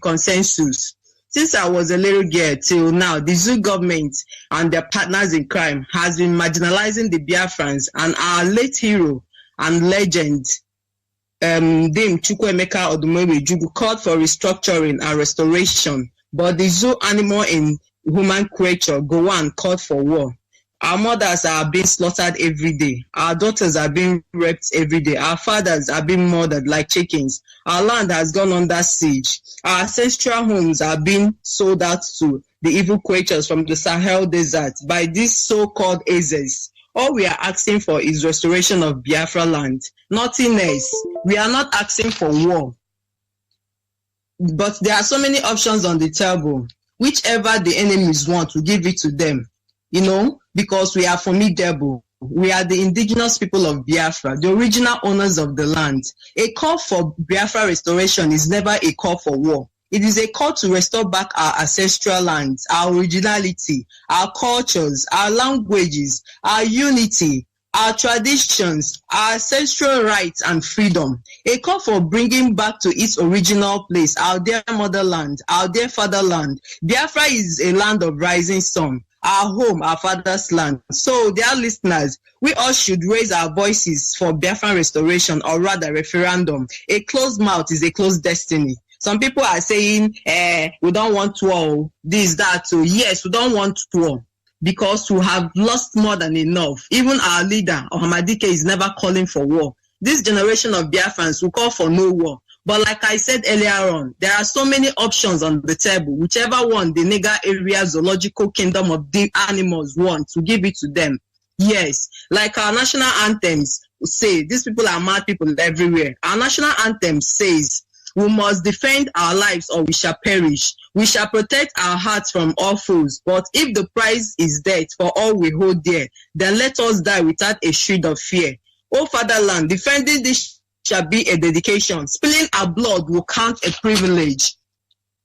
consensus. Since I was a little girl till now, the Zoo government and their partners in crime has been marginalizing the Biafrans, and our late hero and legend, Dame Chukwuemeka Odumegwu Ojukwu, called for restructuring and restoration, but the zoo animal in human creature go on called for war. Our mothers are being slaughtered every day. Our daughters are being raped every day. Our fathers are being murdered like chickens. Our land has gone under siege. Our ancestral homes are being sold out to the evil creatures from the Sahel desert by these so-called Azes. All we are asking for is restoration of Biafra land. Nothing else. We are not asking for war. But there are so many options on the table. Whichever the enemies want, we give it to them. Because we are formidable. We are the indigenous people of Biafra, the original owners of the land. A call for Biafra restoration is never a call for war. It is a call to restore back our ancestral lands, our originality, our cultures, our languages, our unity, our traditions, our ancestral rights and freedom. A call for bringing back to its original place, our dear motherland, our dear fatherland. Biafra is a land of rising sun, our home, our father's land. So, dear listeners, we all should raise our voices for Biafra restoration, or rather referendum. A closed mouth is a closed destiny. Some people are saying, we don't want war, this, that. So yes, we don't want war because we have lost more than enough. Even our leader, Hamadike, is never calling for war. This generation of Biafrans will call for no war. But like I said earlier on, there are so many options on the table. Whichever one the Nega area zoological kingdom of the animals want, to give it to them. Yes, like our national anthems say, these people are mad people everywhere. Our national anthem says, We must defend our lives or we shall perish. We shall protect our hearts from all foes. But if the price is death for all we hold dear, then let us die without a shred of fear. O fatherland, defending this shall be a dedication. Spilling our blood will count a privilege.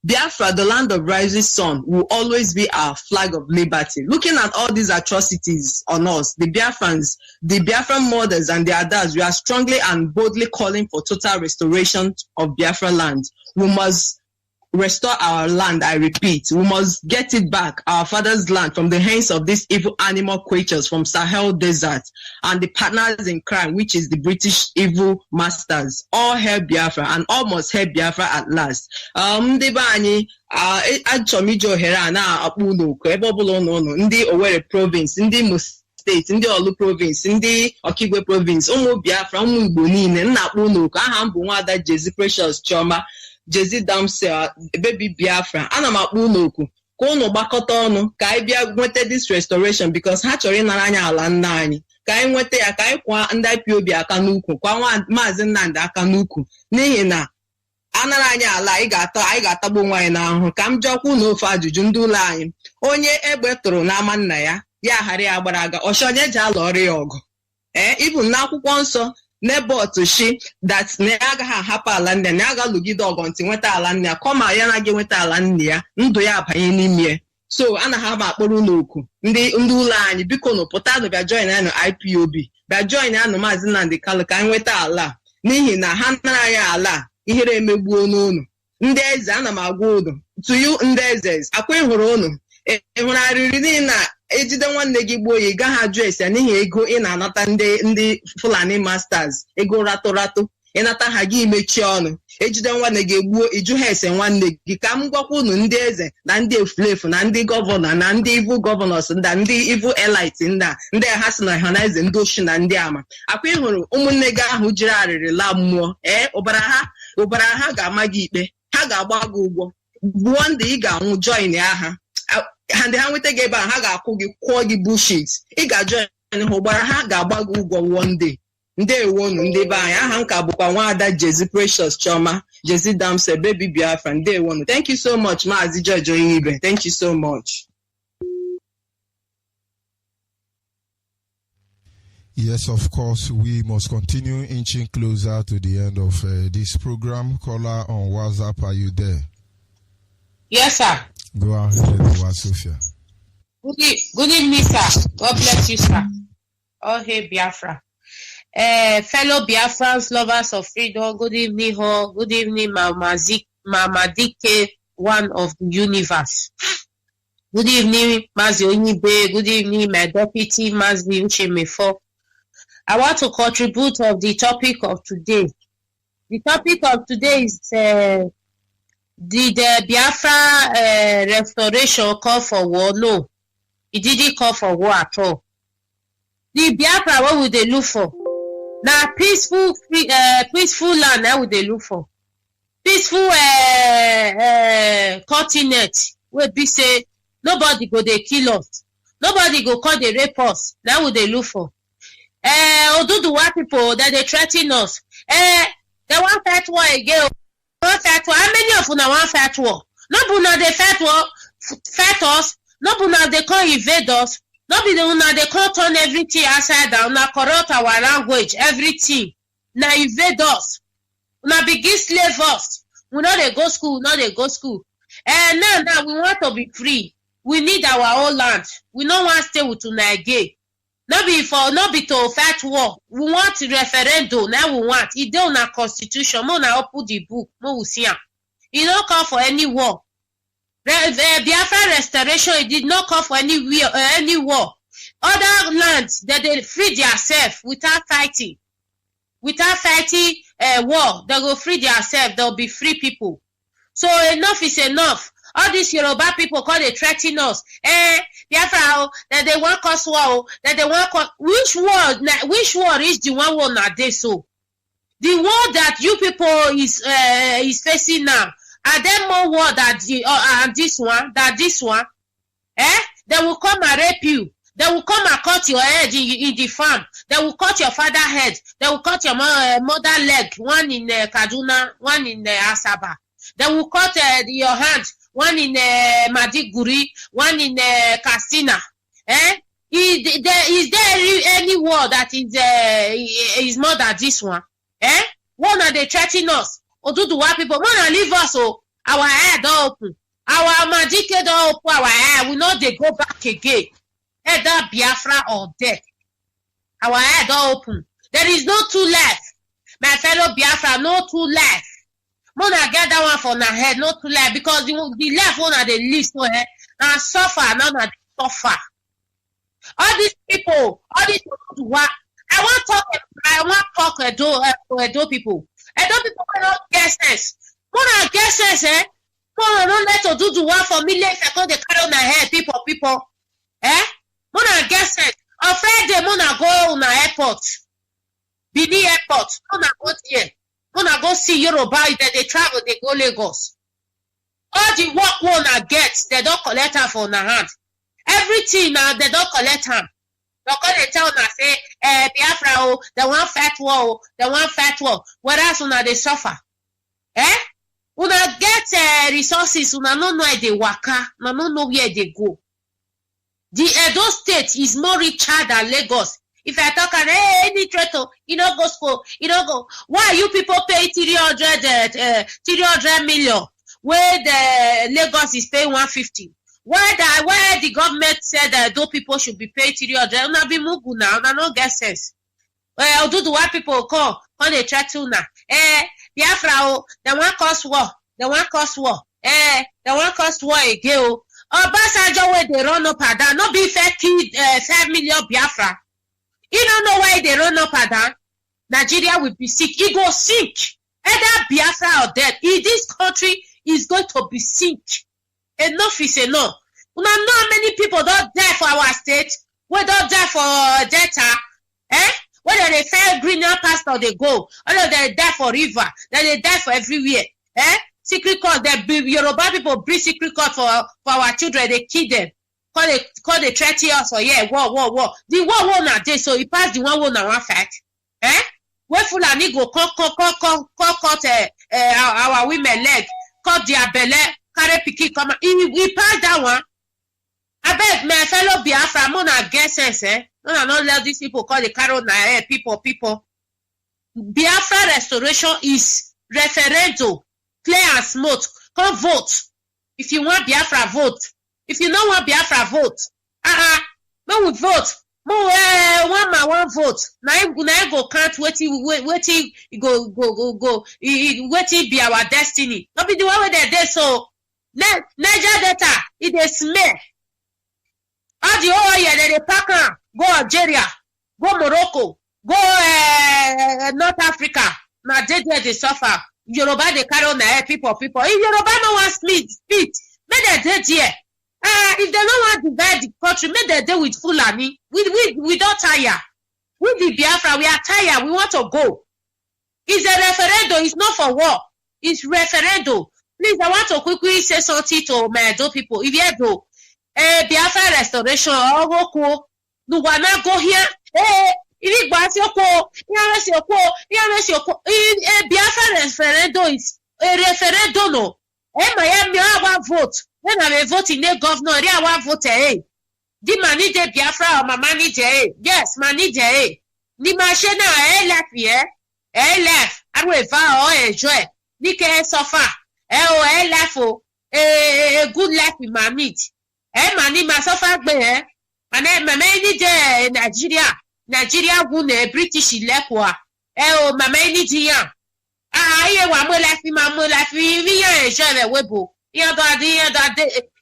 Biafra, the land of rising sun, will always be our flag of liberty. Looking at all these atrocities on us, the Biafrans, the Biafran mothers and their dads, we are strongly and boldly calling for total restoration of Biafra land. We must restore our land, I repeat. We must get it back, our father's land, from the hands of these evil animal creatures from Sahel Desert and the partners in crime, which is the British evil masters. All hail Biafra, and all must hail Biafra at last. Achọmijo ohere a na-akpọ unu oku ebe ọbụla ụnụ ndị Owerri province, ndị Imo steeti, ndị Olu province, ndị Okigwe province, ụmụ Biafra, ụmụ Igbo niile, nna-akpọ unu oku. Aha m bụ Nwada Jezi Precious Chioma Jezi Damsel, baby Biafra. Ana m akpọ unu oku ka unu gbakọta ọnụ ka anyị bịa nweta this restoration, because ha chọrọ ịnara anyị ala nna anyị. Ka anyị nweta ya, ka anyị kwa ndị IPOB aka n'ukwu, kwa Maazị Nnamdi aka n'ukwu, n'ihi na anara anyị ala anyị ga-atagbu onwe anyị n'ahụhụ. Ka m jụọkwa unu ofe ajụjụ ndị ụlọ anyị. Onye egbe tụrụ n'ama nna ya, ya ghara ya gbara aga, ọchị onye ji alụ ọrụ ya ọgụ. Ibu n'akwụkwọ nsọ Nebot shi that na ya agaghị ahapụ ala nne ya, na ya ga-alụgide ọgụ ntị nweta ala nne ya, kọma ya na-aga nweta ala nne ya, ndụ ya abanye n'ime ya. So anaghị ama akpọrọ ụlọ oku ndị ụlọ anyị, biko nụ pụtanụ bịa join anyị IPOB, bịa join anyị Maazị Nnamdi Kanu ka anyị nweta ala, n'ihi na ha nara anyị ala ihere emegbuo n'ụnụ. Ndị eze, ana m agwa unu, to you ndị eze, akwa ịhụrụ unu, ịhụrụ arịrị niile na ejide nwanne gị gbuo ya, ị gaghị ajụ ese n'ihi ego ị na-anata ndị Fulani masters, ego ratụ ịnata ha gị imechi ọnụ. Ejide nwanne gị gbuo, ịjụ ha ese nwanne gị. Ka m gwakwa unu ndị eze na ndị efulefu na ndị gọvanọ na ndị ivu gọvanọs ndị ivu elite ndị ha si na ha na eze ndị oshi na ndị ama, akwa ịhụrụ ụmụnne gị ahụ jiri arịrị laa mmụọ, ụbara ha ga-ama gị ikpe, ha ga-agba gị ụgwọ, gbuo ndị ị ga-anwụ, join ha ndị ha nweta gị ebe a, ha ga-akwụ gị, kwụọ gị bullshit, ị ga-join ha, ụgbara ha ga-agba gị ụgwọ one day. Ndewonu ndị be anyị. Aha m ka bụkwa Nwada Jezi Precious Chioma Jezi Damsel, baby Biafra. Ndewonu. Thank you so much, Mazi George Onyeibe. Thank you so much. Yes, of course, we must continue inching closer to the end of this program. Caller on WhatsApp, are you there? Yes, sir. Go ahead, Sophia. Good evening, sir. God bless you, sir. Oh, hey, Biafra. Fellow Biafrans, lovers of freedom, good evening, all. Good evening, Mama Dike, one of the universe. Good evening, Mazi Onyeibe. Good evening, my deputy, Mazi Uchemefo. I want to contribute of the topic of today. The topic of today is the Biafra restoration call for war. No, it didn't call for war at all. The Biafra, what would they look for? Now, peaceful land, that would they look for. Peaceful continent, where be say, nobody go they kill us. Nobody go call they rape us. That would they look for. Oduduwa people that they threaten us. They want fight war again. How many of them want fight war? Nobody they fight us. Nobody they call invade us. Nobody they call turn everything upside down. Now corrupt our language, everything. Now invade us. Now begin slave us. We know they go school. Now And now we want to be free. We need our own land. We don't want to stay with again. Not be to fight war. We want referendum. Now we want. It don't na constitution. Mo na open the book. Mo we see. It don't call for any war. Biafra restoration. It did not call for any war. Other lands that they free themselves without fighting. Without fighting war, they go free themselves. They'll be free people. So enough is enough. All these Yoruba people call they threaten us. Biafra, that they want us war, that they want which war is the one not there so? The war that you people is facing now. Are there more war that this one? They will come and rape you. They will come and cut your head in the farm. They will cut your father head. They will cut your mother leg. One in Kaduna, one in Asaba. They will cut your hand. One in Madiguri, one in Katsina. Is there any war that is more than this one? One are they threatening us? Oduduwa people, wanna leave us? Our head open. Our magic head open. Our head. We know they go back again. Either Biafra or death. Our head open. There is no two left. My fellow Biafra, no two left. Mona get that one for my head, no two left, because the left one are the least, no head. Now suffer, none of suffer. All these people, all these people, I want to talk to Edo people. Edo people cannot get sense. Mona get sense, Mona don't let to do one for millions because they carry on their head, people. Mona get sense. On Friday, Mona go on the airport. Bini airport. Mona go here. Mona go see Yoruba. They travel, they go Lagos. All the work Mona gets, they don't collect her for her hand. Everything now, they don't collect her. Because they tell her, say, Biafra, they want fat war, they want fat war. Whereas una they suffer. Una get resources, una no know where they waka, una no know where they go. The Edo State is more richer than Lagos. If I talk and any traitor, you don't go school, you don't go. Why you people pay 300 million where the Lagos is paying 150? Why the government said that those people should be paid 300? Una be mugu now, una no get sense. Well, do the white people come they try to now. Biafra, they want cause war. They want cause war. They want cause war again. Obasanjo where they run up and down, not be 5 million Biafra. You don't know why they run up and down. Nigeria will be sick. It go sink. Either Biafra or death. In this country is going to be sink. Enough is enough. You know how many people don't die for our state? We don't die for Delta. Whether they fail greener pastor they go. Whether they die for river. Then they die for everywhere. Secret court, Yoruba people bring secret court for our children, they kill them. Call they threaten us or war. The war not there, so he passed the one one fight. Where Fulani go cut our women leg, cut their belly, carry piki come. He passed that one. I bet my fellow Biafra, Mona guess Mona not let these people call the carry on their people. Biafra restoration is referendum. Clear and smooth. Come vote. If you want Biafra, vote. If you don't want Biafra, vote. No would vote. One vote. Now go count waiting waiting be our destiny. Not be the one where they're there. So Niger data, it is smell. All the whole year they pack on. Go Algeria, go Morocco, go North Africa. Now they suffer. Yoruba they carry on their people. If Yoruba no want split, make they dead here. If they don't want to divide the country, make they deal with Fulani. We don't tire. We the Biafra, we are tired. We want to go. It's a referendum. It's not for war. It's referendum. Please, I want to quickly say something to my Edo people. If you do, Biafra restoration, no wanna go here. If Biafra referendum is a referendum. No. Miami, I want vote. When I vote in the governor, I want vote. Di manager Biafra or my manager. Yes, manager. Di machine left here. Left. I will vow enjoy. Ni can suffer. Left a good life with my meat. Mani ma suffer be. My manager Nigeria wune British lekwa. Mama ni diyan. Aye wa mo la fi vi yan enjoy the webo. Yan do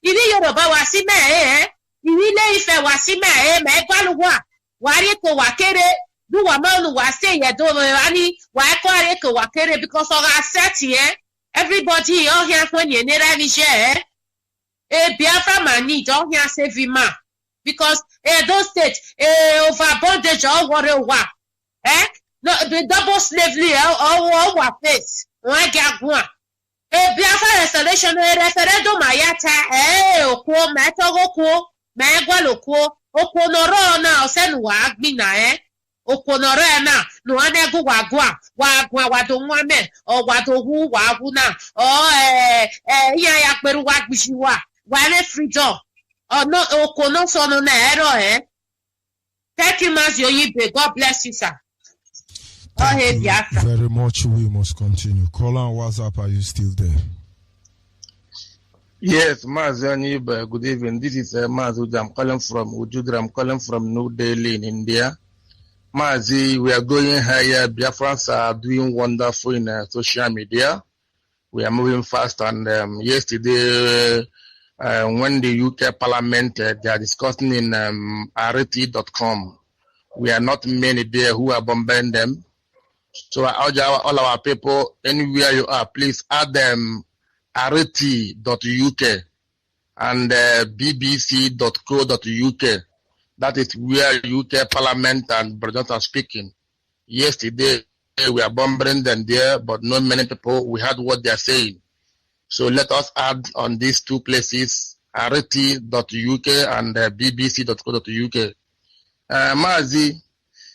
ibi Yoruba wa si me ibi le Ife wa si me me gbalu wa ri ko wa kere du wa ma nu wa say ye do ani wa ko are ko wa kere because of asset here. Everybody all here when you need any share. Biafra man need all here save him because those states over bondage all worry wa. No, the double slavery all our face. One get one. Biafra restoration referendum ayata okwo ma togo kwo ma egwalo kwo Okonoro na osen wa agbina Okonoro na no anego wagwa wado nwame o wado hu wagu na o ya peru wagbishiwa wale freedom no okono so no na ero Thank you, Mazi Onyeibe. God bless you, sir. Thank you very much. We must continue. Call on WhatsApp. Are you still there? Yes, Mazi Onyeibe. Good evening. This is Mazi. I'm calling from Ujudra. I'm calling from New Delhi in India. Mazi, we are going higher. Biafrans are doing wonderful in social media. We are moving fast. And yesterday, when the UK Parliament, they are discussing in RT.com. We are not many there who are bombarding them. So I urge all our people, anywhere you are, please add them RT.uk and bbc.co.uk. That is where UK Parliament and Braodcast are speaking. Yesterday, we are bombarding them there, but not many people, we heard what they are saying. So let us add on these two places, rt.uk and bbc.co.uk. Mazi,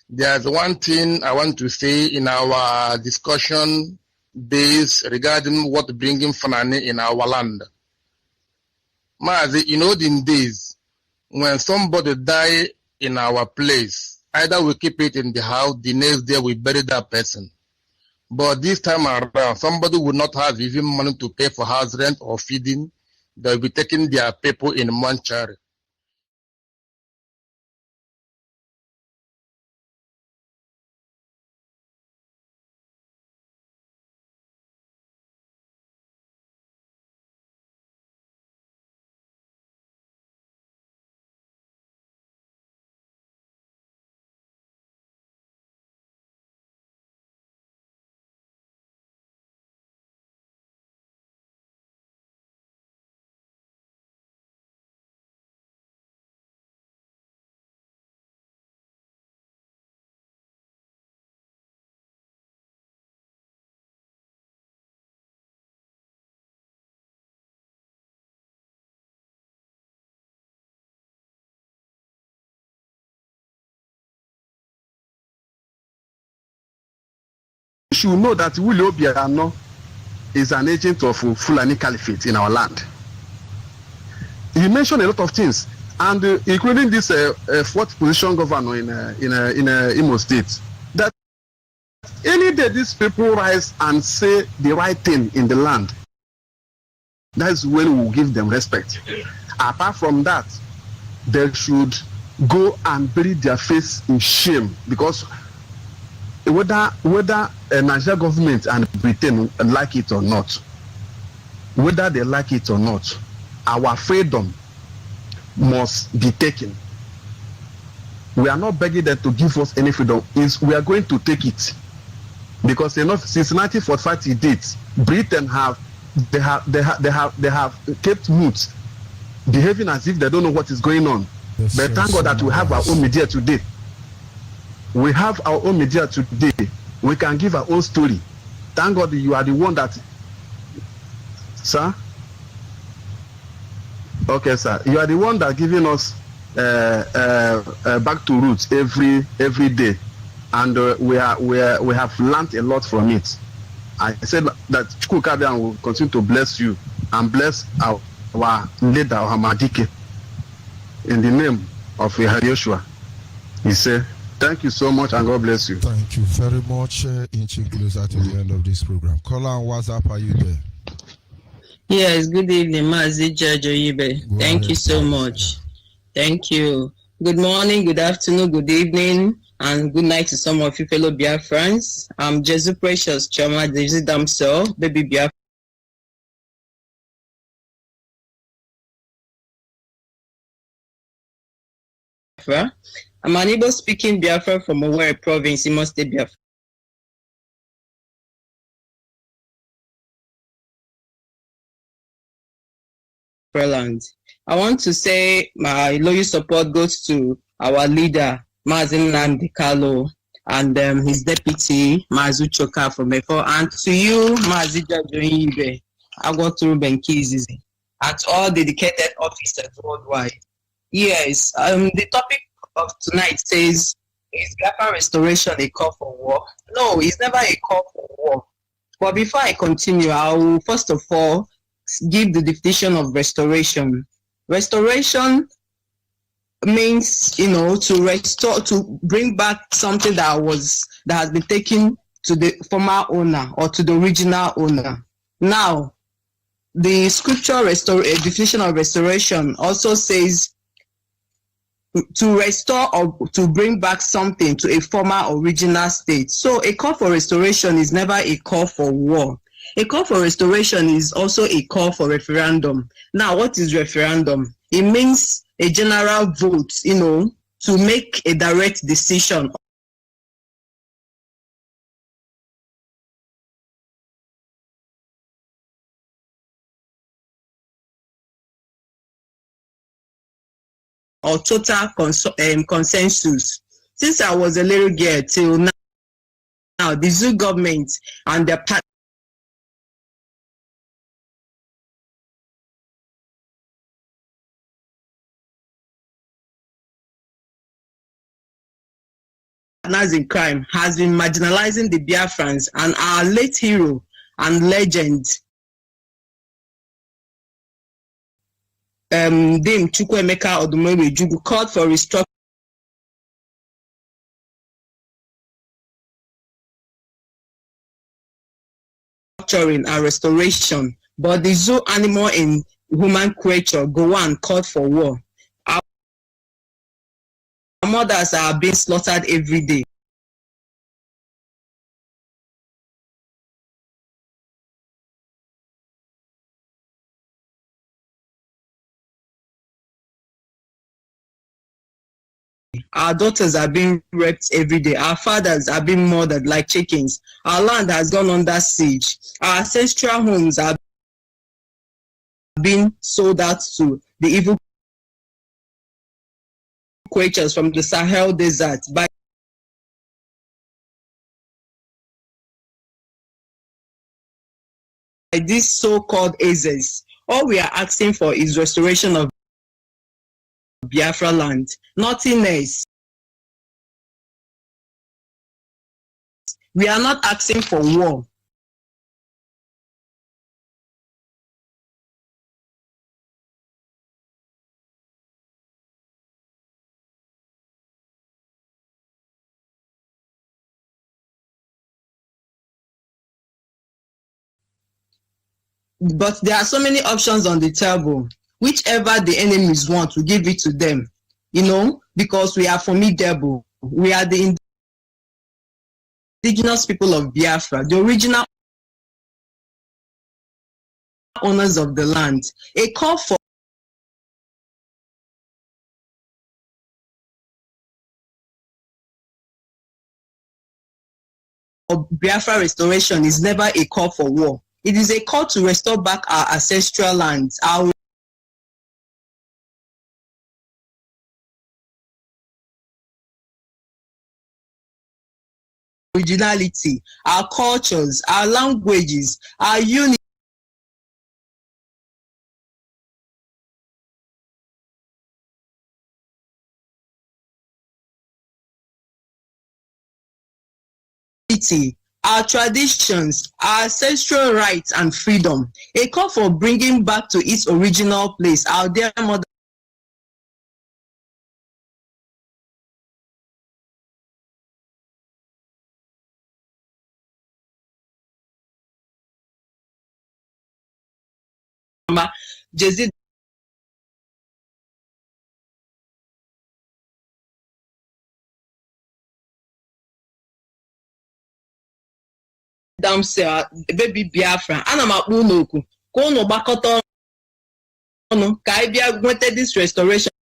there's one thing I want to say in our discussion days regarding what bringing Fanani in our land. Mazi, in olden days, when somebody die in our place, either we keep it in the house, the next day we bury that person. But this time around, somebody would not have even money to pay for house rent or feeding. They'll be taking their people in mortuary. You should know that Willie Obiano is an agent of Fulani Caliphate in our land. He mentioned a lot of things, and including this fourth position governor in Imo State. That any day these people rise and say the right thing in the land, that's when we will give them respect. Apart from that, they should go and bury their face in shame, because whether Nigeria government and Britain like it or not, whether they like it or not, our freedom must be taken. We are not begging them to give us any freedom. We are going to take it, because since 1945 to date, Britain have kept mute, behaving as if they don't know what is going on. Yes, but thank God that we have our own media today. We have our own media today. We can give our own story. Thank God you are the one that, sir. Okay, sir. You are the one that giving us back to roots every day, and we have learned a lot from it. I said that Chukwukabian will continue to bless you and bless our leader Hamadike in the name of Yeshua. He said, thank you so much and God bless you. Thank you very much. Inching closer to the end of this program. Caller on WhatsApp, are you there? Yes, good evening, Mazi Onyeibe. Thank you so much. Thank you. Good morning, good afternoon, good evening, and good night to some of you fellow Biafrans. I'm Jesus Precious Chama, the damsel, baby Biafra. I'm an Igbo speaking Biafra from Owerri province, Imo State, Biafra. Land. I want to say my loyal support goes to our leader, Mazi Nnamdi Kanu, and his deputy, Mazi Choka from Efo, and to you, Mazi Onyeibe, Agwaturu Benkizizi, and all dedicated officers worldwide. Yes, the topic of tonight says, is Biafra restoration a call for war? No, it's never a call for war. But before I continue, I will first of all give the definition of restoration. Restoration means, to restore, to bring back something that has been taken to the former owner or to the original owner. Now, the scripture definition of restoration also says to restore or to bring back something to a former original state. So a call for restoration is never a call for war. A call for restoration is also a call for referendum. Now, what is referendum? It means a general vote, to make a direct decision or total consensus. Since I was a little girl till now, the zoo government and the partners in crime has been marginalizing the Biafrans, and our late hero and legend, Dame Chukwuemeka Odumowe Jugu, called for restructuring and restoration, but the zoo animal and human creature go on called for war. Our mothers are being slaughtered every day. Our daughters are being raped every day. Our fathers are being murdered like chickens. Our land has gone under siege. Our ancestral homes are being sold out to the evil creatures from the Sahel Desert by these so-called Azes. All we are asking for is restoration of Biafra land, nothing else. We are not asking for war. But there are so many options on the table. Whichever the enemies want, we give it to them, because we are formidable. We are the indigenous people of Biafra, the original owners of the land. A call for Biafra restoration is never a call for war. It is a call to restore back our ancestral lands, our originality, our cultures, our languages, our unity. Our traditions, our ancestral rights and freedom. A call for bringing back to its original place our dear mother Jezi Damsel, baby Biafra. Ana m akpọ unu oku ka unu gbakọta ọnụ ka anyị bịa nweta this restoration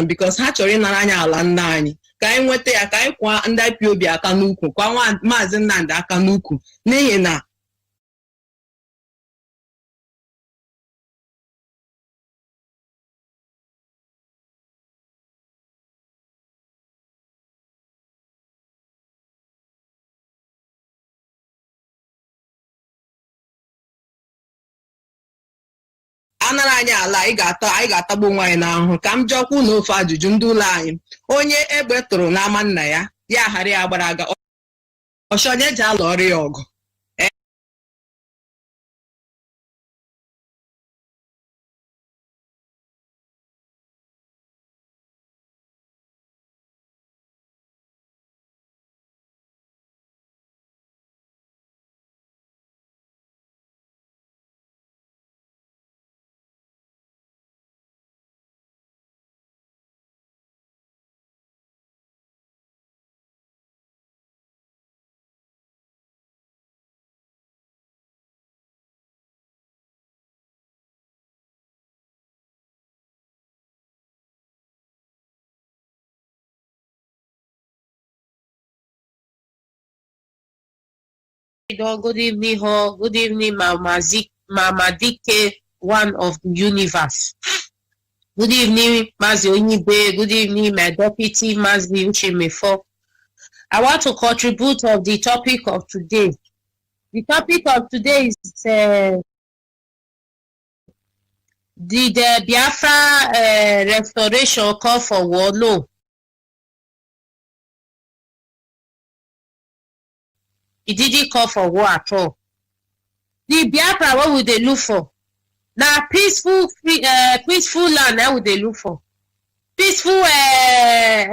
because ha chọrọ ịnara anyị ala nna anyị, ka anyị nweta ya, ka anyị kwa ndị IPOB aka n'ukwu, kwa Maazị Nnamdi aka n'ukwu, n'ihi na anara anyị ala anyị ga-atagbu nwa anyị n'ahụhụ. Ka m jụọkwa unu ofe ajụjụ ndị ụlọ anyị. Onye egbe tụrụ n'ama nna ya ghara ya gbara aga ọchọ onye ji alụ ọrụ ya ọgụ. Good evening, all. Good evening, Mazi, Mama Dike, one of the universe. Good evening, Mazi Onyeibe. Good evening, my deputy, Mazi Uchemefo. I want to contribute of the topic of today. The topic of today is did the Biafra restoration call for war? No. It didn't call for war at all. The Biafra, what would they look for? Now, peaceful land, what would they look for? Peaceful